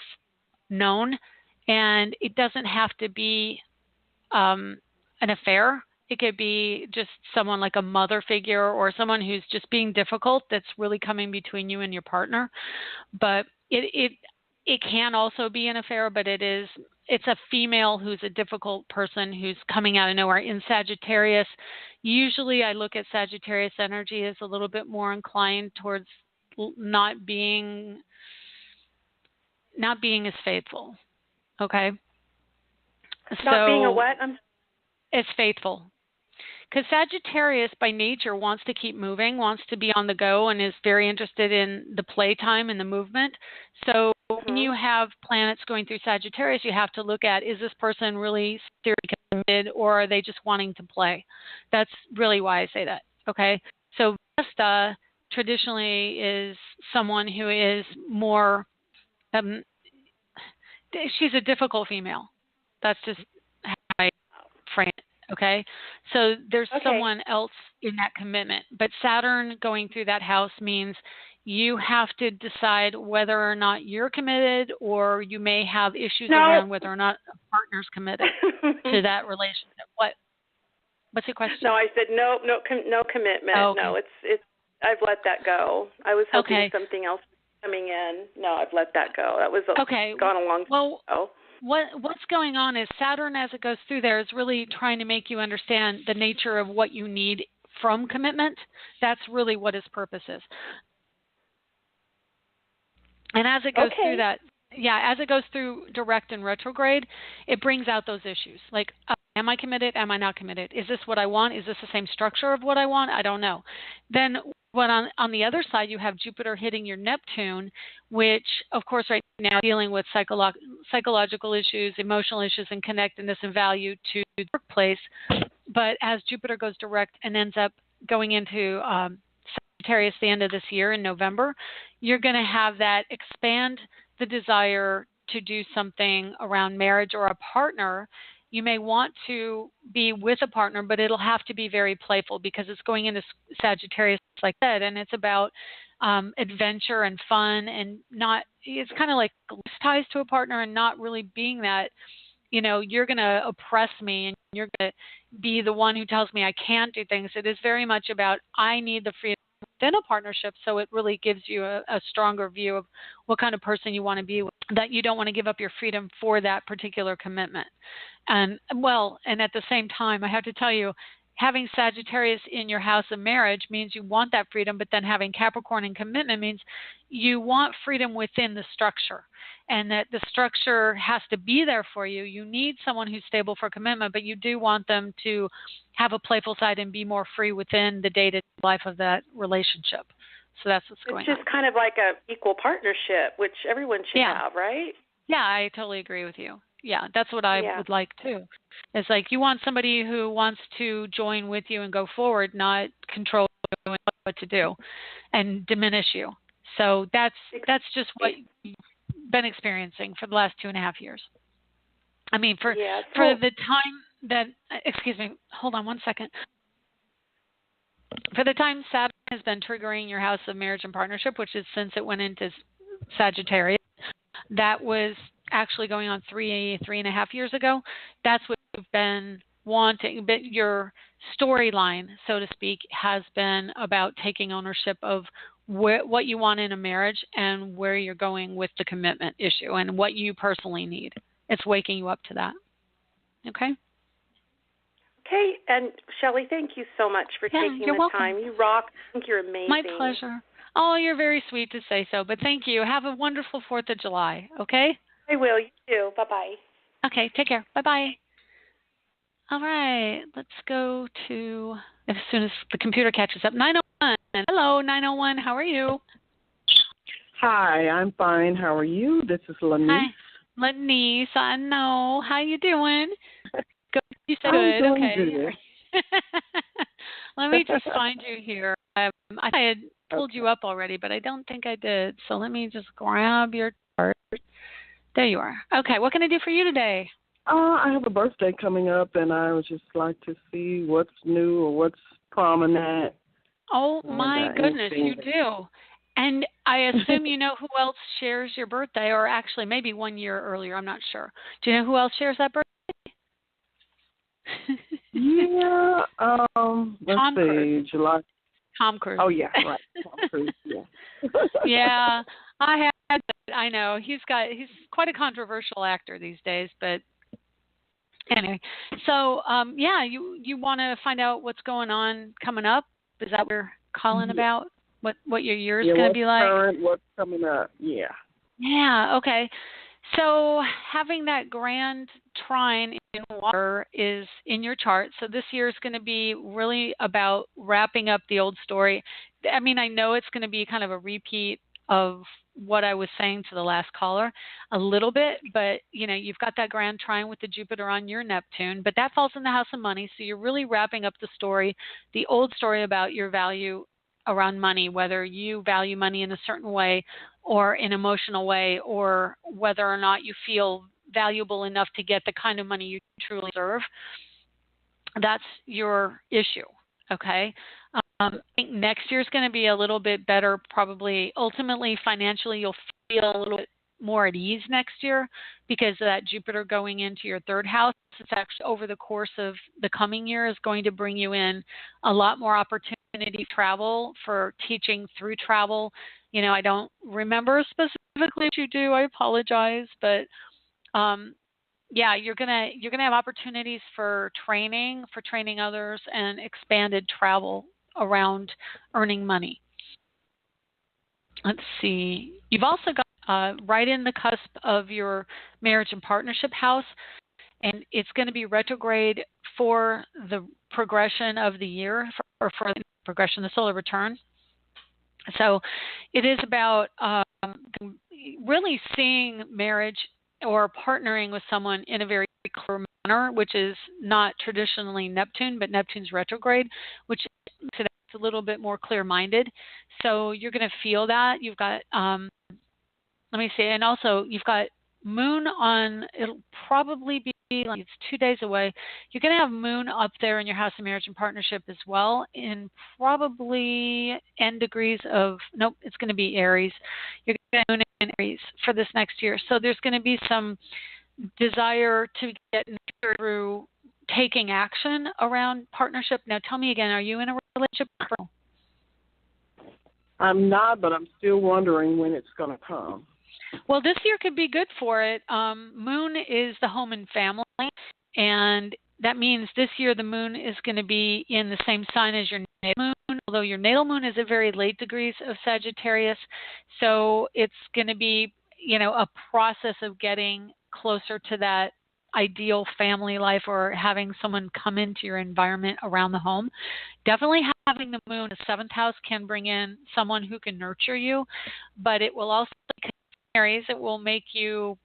known. And it doesn't have to be an affair. It could be just someone like a mother figure or someone who's just being difficult that's really coming between you and your partner. But it can also be an affair, but it's a female who's a difficult person who's coming out of nowhere. In Sagittarius, usually I look at Sagittarius energy as a little bit more inclined towards not being as faithful. Okay? Not being a what? As faithful. because Sagittarius by nature wants to keep moving, wants to be on the go, and is very interested in the playtime and the movement. So when you have planets going through Sagittarius, you have to look at, is this person really seriously committed, or are they just wanting to play? That's really why I say that. Okay. So Vesta traditionally is someone who is more, she's a difficult female. That's just how I frame it. Okay. So there's someone else in that commitment. But Saturn going through that house means you have to decide whether or not you're committed, or you may have issues around whether or not a partner's committed to that relationship. What's your question? No, I said no commitment. Oh, okay. No, it's I've let that go. I was hoping something else coming in. No, I've let that go. That was gone a long time ago. What's going on is Saturn, as it goes through there, is really trying to make you understand the nature of what you need from commitment. That's really what its purpose is. And as it goes through that, as it goes through direct and retrograde, it brings out those issues. Like, am I committed? Am I not committed? Is this what I want? Is this the same structure of what I want? I don't know. Then when on the other side, you have Jupiter hitting your Neptune, which, of course, right now dealing with psychological issues, emotional issues, and connectedness and value to the workplace. But as Jupiter goes direct and ends up going into Sagittarius the end of this year in November, you're going to have that expand the desire to do something around marriage or a partner. You may want to be with a partner, but it'll have to be very playful because it's going into Sagittarius, like that, and it's about adventure and fun, and not. It's kind of like ties to a partner, and not really being that. You're going to oppress me, and you're going to be the one who tells me I can't do things. It is very much about I need the freedom within a partnership, so it really gives you a stronger view of what kind of person you want to be with, that you don't want to give up your freedom for that particular commitment. And at the same time, I have to tell you, having Sagittarius in your house of marriage means you want that freedom, but then having Capricorn in commitment means you want freedom within the structure, and that the structure has to be there for you. You need someone who's stable for commitment, but you do want them to have a playful side and be more free within the day-to-day life of that relationship. So that's what's going on. It's just kind of like a equal partnership, which everyone should have, right? Yeah, I totally agree with you. Yeah, that's what I would like too. It's like you want somebody who wants to join with you and go forward, not control you and what to do and diminish you. So that's just what you've been experiencing for the last 2.5 years. I mean, for the time that, excuse me, hold on one second. For the time Saturn has been triggering your house of marriage and partnership, which is since it went into Sagittarius, that was actually going on 3.5 years ago. That's what you've been wanting. But your storyline, so to speak, has been about taking ownership of what you want in a marriage and where you're going with the commitment issue and what you personally need. It's waking you up to that. Okay? Okay, and Shelley, thank you so much for taking the welcome. time. You rock. I think you're amazing. My pleasure. Oh, you're very sweet to say so, but thank you. Have a wonderful 4th of July, okay? I will. You too. Bye-bye. Okay, take care. Bye-bye. All right, let's go to, as soon as the computer catches up, 901. Hello, 901. How are you? Hi, I'm fine. How are you? This is Lanice. Hi, Lanice. I know. How you doing? Good. You said I'm good. doing Okay. good. Let me just find you here. I had pulled you up already, but I don't think I did. So let me just grab your chart. There you are. Okay, what can I do for you today? I have a birthday coming up, and I would just like to see what's new or what's prominent. Oh, my goodness, you do. And I assume you know who else shares your birthday, or actually maybe 1 year earlier. I'm not sure. Do you know who else shares that birthday? Yeah. Let's see. July. Tom Cruise. Oh, yeah, right. Tom Cruise, yeah. Yeah, I know. He's quite a controversial actor these days, but anyway. So, you want to find out what's going on coming up? Is that what you're calling about? What your year is going to be like? Current, what's coming up? Yeah. Yeah. Okay. So having that grand trine in water is in your chart. So this year is going to be really about wrapping up the old story. I mean, I know it's going to be kind of a repeat of what I was saying to the last caller a little bit, but you know, you've got that grand trine with the Jupiter on your Neptune, but that falls in the house of money. So you're really wrapping up the story, the old story about your value around money, whether you value money in a certain way or an emotional way, or whether or not you feel valuable enough to get the kind of money you truly deserve. That's your issue, okay? I think next year is going to be a little bit better, probably. Ultimately, financially, you'll feel a little bit more at ease next year because of that Jupiter going into your third house. It's actually over the course of the coming year is going to bring you in a lot more opportunity to travel, for teaching through travel. You know, I don't remember specifically what you do. I apologize, but yeah, you're gonna have opportunities for training others, and expanded travel around earning money. Let's see. You've also got right in the cusp of your marriage and partnership house, and it's going to be retrograde for the progression of the year, or for the progression, the solar return. So it is about really seeing marriage or partnering with someone in a very clear manner, which is not traditionally Neptune, but Neptune's retrograde, which makes it a little bit more clear-minded. So you're going to feel that. You've got, let me see, and also you've got Moon on, it'll probably be, like, it's 2 days away. You're going to have Moon up there in your house of marriage and partnership as well, in probably N degrees of, nope, it's going to be Aries. You're going to have Moon in Aries for this next year. So there's going to be some desire to get through taking action around partnership. Now tell me again, are you in a relationship? I'm not, but I'm still wondering when it's going to come. Well, this year could be good for it. Moon is the home and family, and that means this year the moon is going to be in the same sign as your natal moon, although your natal moon is at very late degrees of Sagittarius. So it's going to be, you know, a process of getting closer to that ideal family life, or having someone come into your environment around the home. Definitely having the moon in the seventh house can bring in someone who can nurture you, but it will also, Aries, it will make you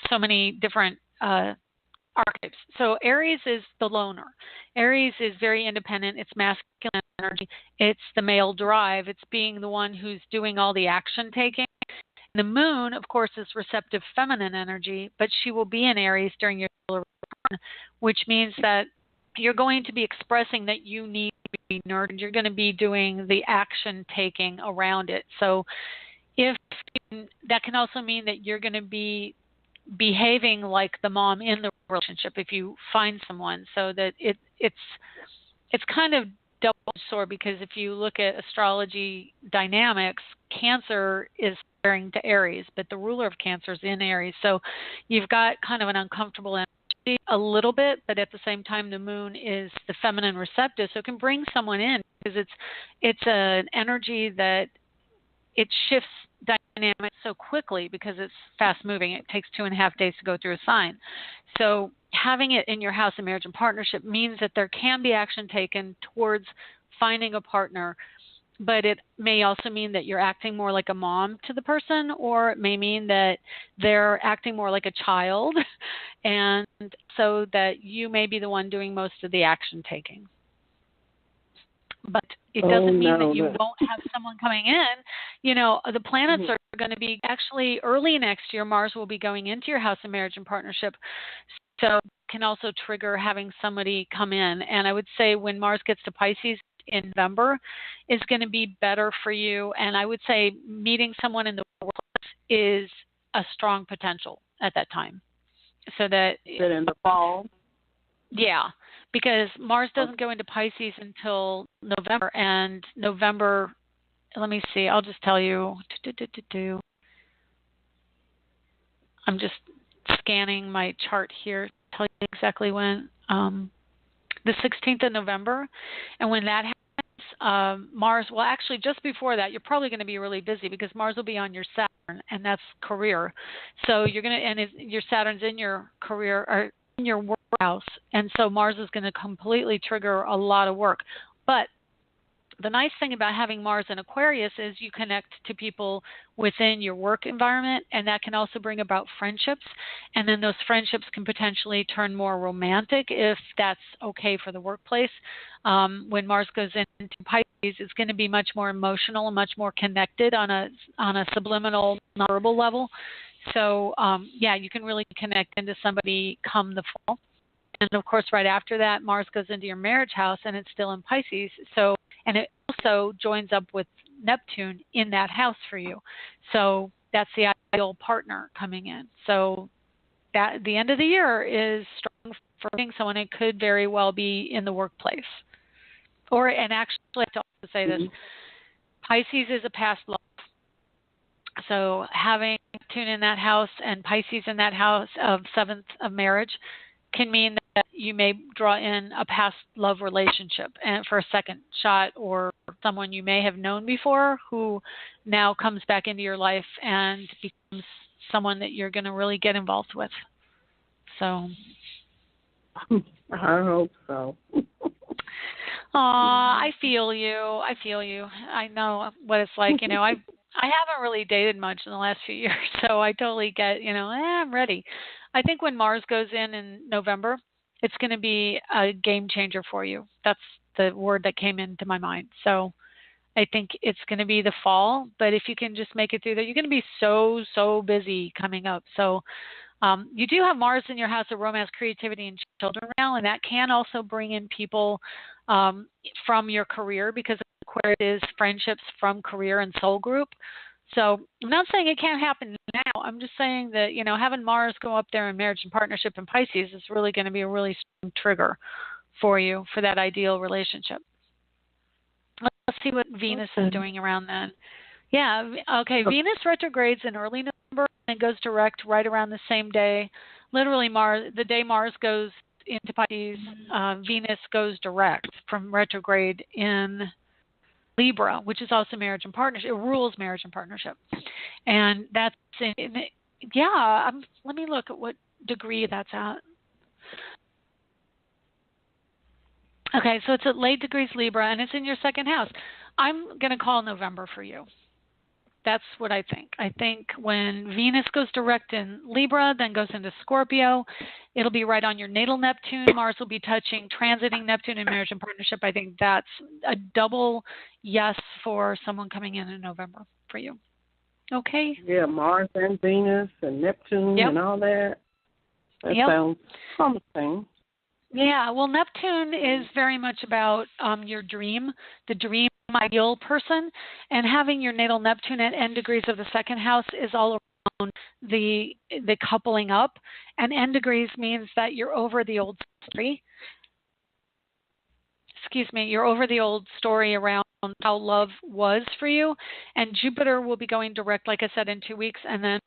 so many different archetypes. So Aries is the loner. Aries is very independent. It's masculine energy. It's the male drive. It's being the one who's doing all the action taking. The moon, of course, is receptive feminine energy, but she will be in Aries during your solar return, which means that you're going to be expressing that you need to be nurtured. You're going to be doing the action taking around it. So if that can also mean that you're going to be behaving like the mom in the relationship if you find someone, so that it's kind of double-edged sword, because if you look at astrology dynamics, Cancer is bearing to Aries, but the ruler of Cancer is in Aries. So you've got kind of an uncomfortable energy a little bit, but at the same time the moon is the feminine receptive, so it can bring someone in, because it's an energy that it shifts dynamics so quickly because it's fast moving. It takes 2.5 days to go through a sign. So having it in your house of marriage and partnership means that there can be action taken towards finding a partner, but it may also mean that you're acting more like a mom to the person, or it may mean that they're acting more like a child, and so that you may be the one doing most of the action taking. But it doesn't mean that you won't have someone coming in. You know, the planets are going to be, actually early next year, Mars will be going into your house of marriage and partnership. So it can also trigger having somebody come in. And I would say when Mars gets to Pisces in November is going to be better for you. And I would say meeting someone in the workplace is a strong potential at that time. So that in the fall? Yeah, because Mars doesn't go into Pisces until November, and November, let me see, I'll just tell you. I'm just scanning my chart here to tell you exactly when. The 16th of November, and when that happens, Mars, well, actually, just before that, you're probably going to be really busy because Mars will be on your South and that's career. So you're going to, and your Saturn's in your career or in your work house, and so Mars is going to completely trigger a lot of work. But the nice thing about having Mars in Aquarius is you connect to people within your work environment, and that can also bring about friendships. And then those friendships can potentially turn more romantic if that's okay for the workplace. When Mars goes into Pisces, it's going to be much more emotional and much more connected on a subliminal, nonverbal level. So, yeah, you can really connect into somebody come the fall. And of course, right after that, Mars goes into your marriage house, and it's still in Pisces. So, and it also joins up with Neptune in that house for you. So that's the ideal partner coming in. So that the end of the year is strong for being someone. It could very well be in the workplace. And actually, I have to also say this: Pisces is a past love. So having Neptune in that house and Pisces in that house of 7th of marriage can mean that you may draw in a past love relationship and for a second shot, or someone you may have known before who now comes back into your life and becomes someone that you're going to really get involved with. So I hope so. I feel you. I know what it's like. I haven't really dated much in the last few years, so I totally get, I'm ready. I think when Mars goes in November, it's going to be a game changer for you. That's the word that came into my mind. So I think it's going to be the fall, but if you can just make it through that, you're going to be so busy coming up. So you do have Mars in your house of romance, creativity, and children now, and that can also bring in people from your career, because Aquarius is friendships from career and soul group. So I'm not saying it can't happen now. I'm just saying that, having Mars go up there in marriage and partnership in Pisces is really going to be a really strong trigger for you for that ideal relationship. Let's see what Venus is doing around then. Yeah, okay. Venus retrogrades in early November and goes direct right around the same day. Literally, the day Mars goes into Pisces, Venus goes direct from retrograde in Libra, which is also marriage and partnership. It rules marriage and partnership. And that's, let me look at what degree that's at. Okay, so it's at late degrees Libra, and it's in your second house. I'm going to call November for you. That's what I think. I think when Venus goes direct in Libra, then goes into Scorpio, it'll be right on your natal Neptune. Mars will be transiting Neptune in marriage and partnership. I think that's a double yes for someone coming in November for you. Okay? Yeah, Mars and Venus and Neptune and all that. That sounds promising. Yeah, well, Neptune is very much about your dream, the dream ideal person, and having your natal Neptune at end degrees of the second house is all around the coupling up, and end degrees means that you're over the old story. You're over the old story around how love was for you, and Jupiter will be going direct, like I said, in 2 weeks, and then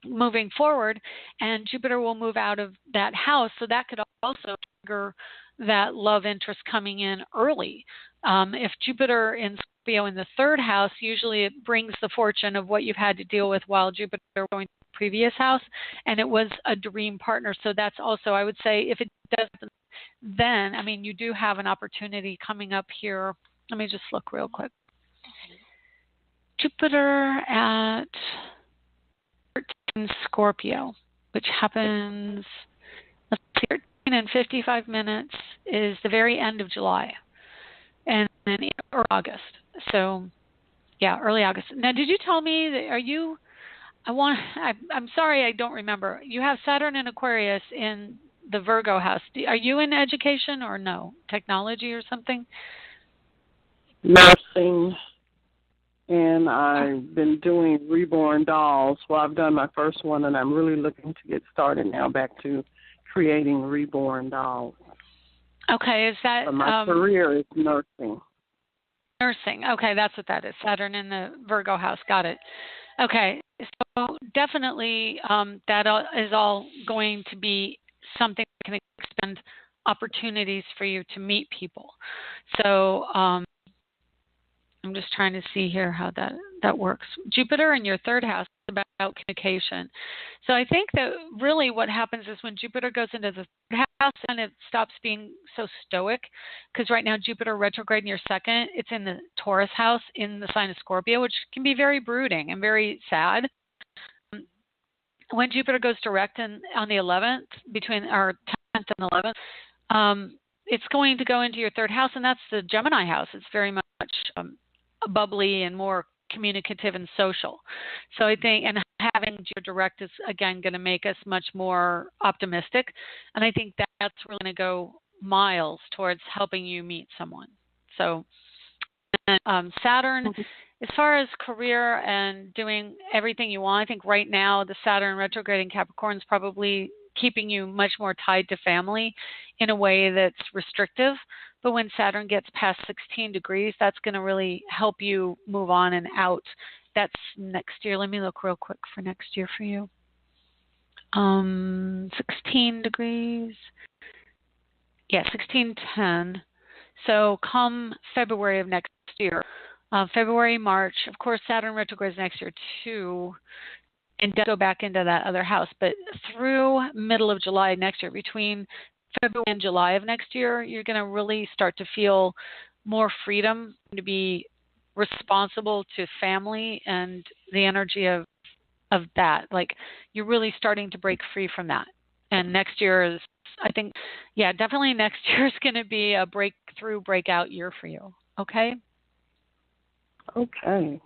moving forward, and Jupiter will move out of that house, so that could also trigger that love interest coming in early. If Jupiter in Scorpio in the third house, usually it brings the fortune of what you've had to deal with while Jupiter was going to the previous house, and it was a dream partner. So that's also, I would say, if it doesn't, then, you do have an opportunity coming up here. Let me just look real quick. Jupiter at Scorpio, which happens, let's see, 13 and 55 minutes is the very end of July, and then or August. So, yeah, early August. Now, did you tell me that I'm sorry, I don't remember. You have Saturn and Aquarius in the Virgo house. Are you in education or no? Technology or something? Nursing. And I've been doing reborn dolls. Well, I've done my first one, and I'm really looking to get started now back to creating reborn dolls. Okay, is that... But my career is nursing. Nursing. Okay, that's what that is. Saturn in the Virgo house. Got it. Okay, so definitely that is all going to be something that can extend opportunities for you to meet people. So... I'm just trying to see here how that works. Jupiter in your third house about communication. So I think that really what happens is when Jupiter goes into the third house and it stops being so stoic, because right now Jupiter retrograde in your second, it's in the Taurus house in the sign of Scorpio, which can be very brooding and very sad. When Jupiter goes direct on the 11th, between our 10th and 11th, it's going to go into your third house, and that's the Gemini house. It's very much bubbly and more communicative and social. So I think, and having Jupiter direct is again going to make us much more optimistic, and I think that's really going to go miles towards helping you meet someone. So Saturn, as far as career and doing everything you want, I think right now the Saturn retrograde in Capricorn is probably keeping you much more tied to family in a way that's restrictive. But when Saturn gets past 16 degrees, that's going to really help you move on and out. That's next year. Let me look real quick for next year for you. 16 degrees. Yeah, 1610. So come February of next year, February, March, of course, Saturn retrogrades next year too, and does go back into that other house. But through middle of July next year, between February and July of next year, you're going to really start to feel more freedom to be responsible to family and the energy of that. Like you're really starting to break free from that. And next year is, I think, yeah, definitely next year is going to be a breakthrough, breakout year for you. Okay? Okay.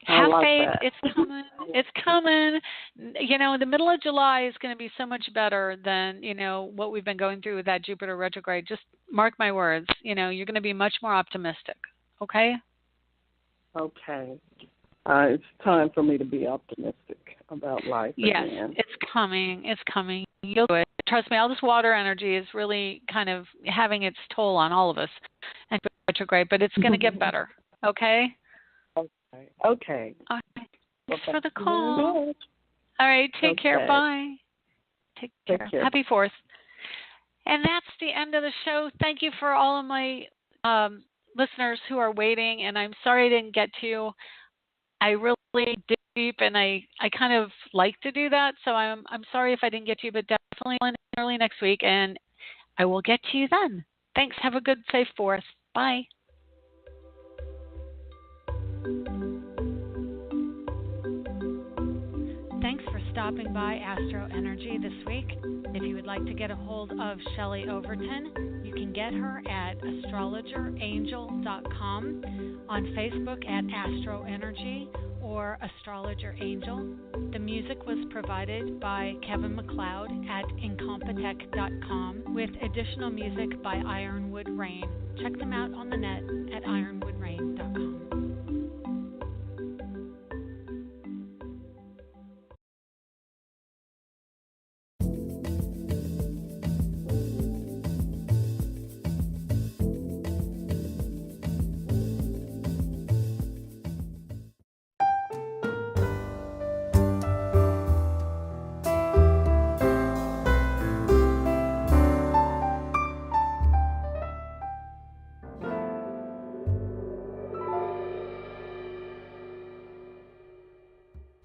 Have like faith. that. It's coming. It's coming. You know, the middle of July is going to be so much better than, you know, what we've been going through with that Jupiter retrograde. Just mark my words. You know, you're going to be much more optimistic. Okay? Okay. It's time for me to be optimistic about life yes, again. it's coming. It's coming. You'll do it. Trust me, all this water energy is really kind of having its toll on all of us and retrograde, but it's going to get better. Okay? Okay. Okay. All right. Thanks for Well, the thank you call. very much. All right. Take care. Okay. Bye. Take care. Take care. Happy 4th. And that's the end of the show. Thank you for all of my listeners who are waiting, and I'm sorry I didn't get to you. I really dig deep, and I kind of like to do that, so I'm sorry if I didn't get to you, but definitely early next week, and I will get to you then. Thanks. Have a good, safe 4th. Bye. Thanks for stopping by AstroEnergy this week. If you would like to get a hold of Shelley Overton, you can get her at astrologerangel.com, on Facebook at AstroEnergy or Astrologer Angel. The music was provided by Kevin MacLeod at incompetech.com with additional music by Ironwood Rain. Check them out on the net at ironwoodrain.com.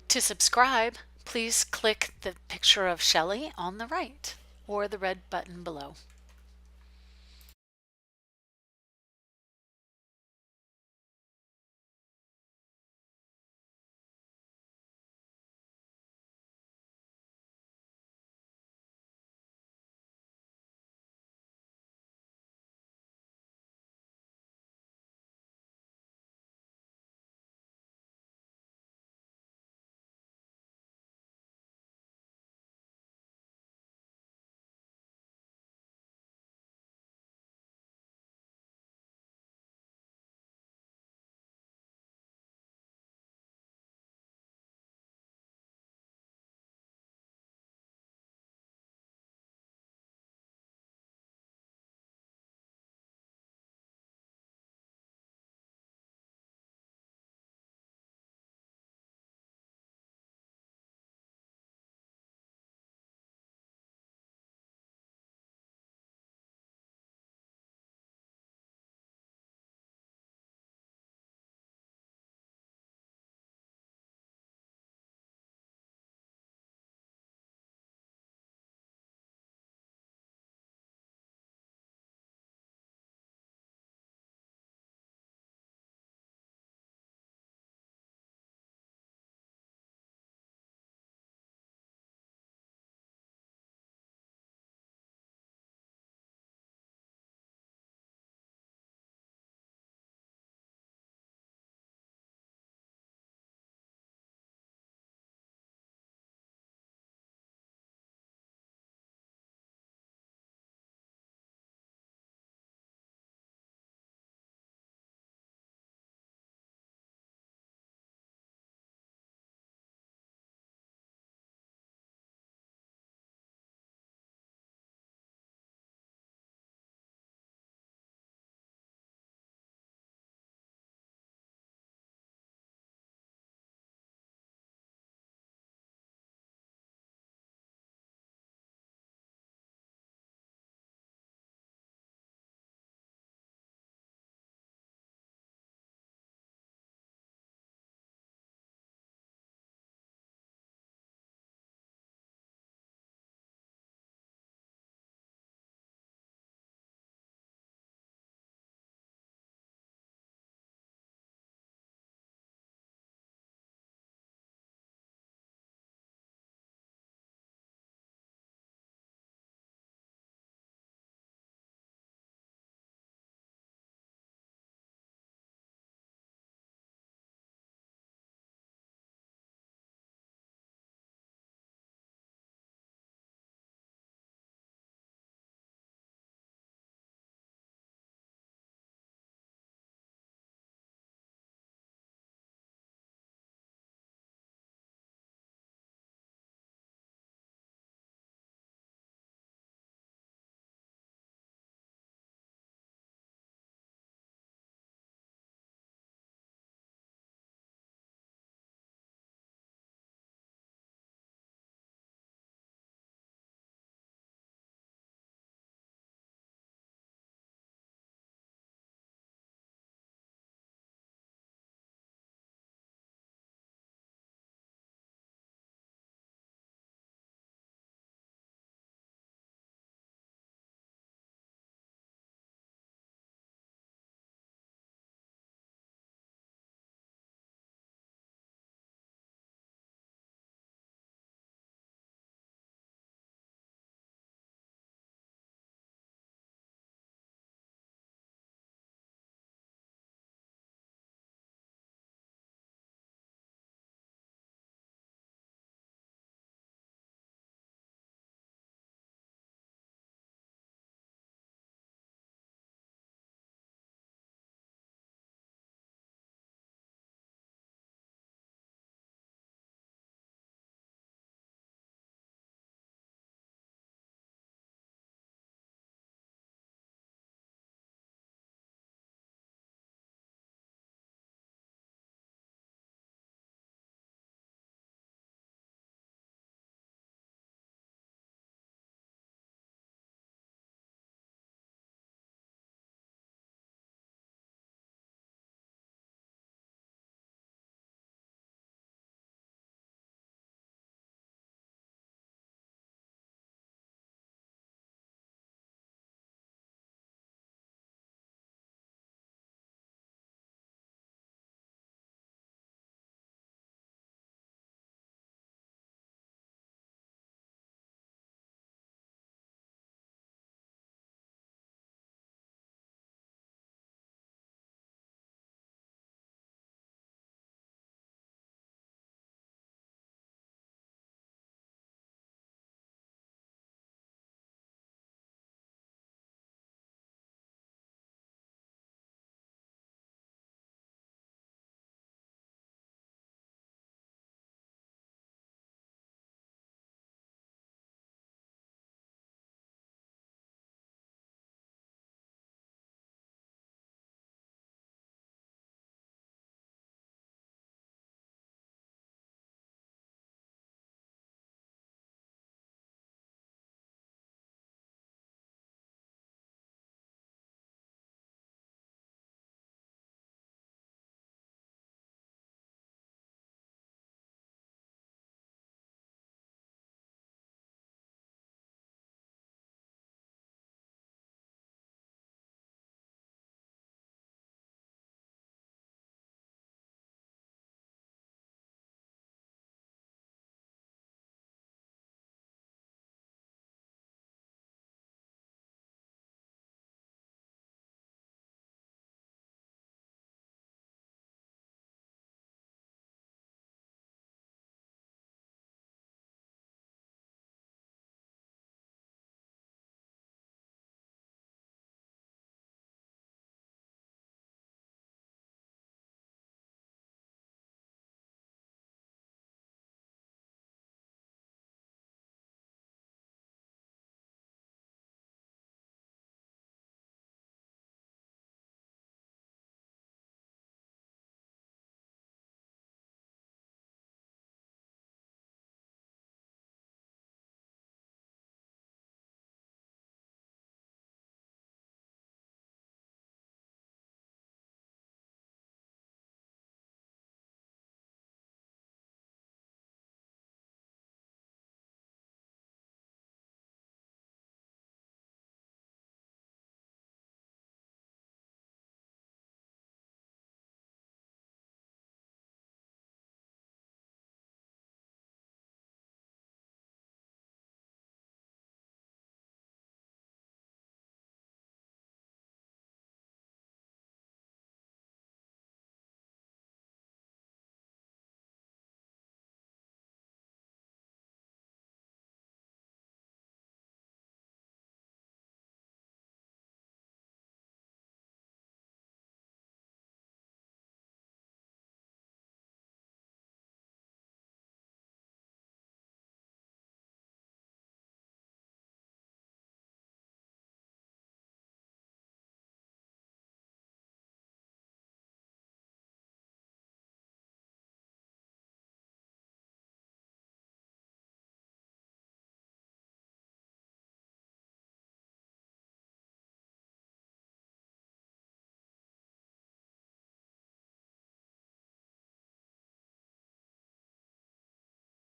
To subscribe, please click the picture of Shelley on the right or the red button below.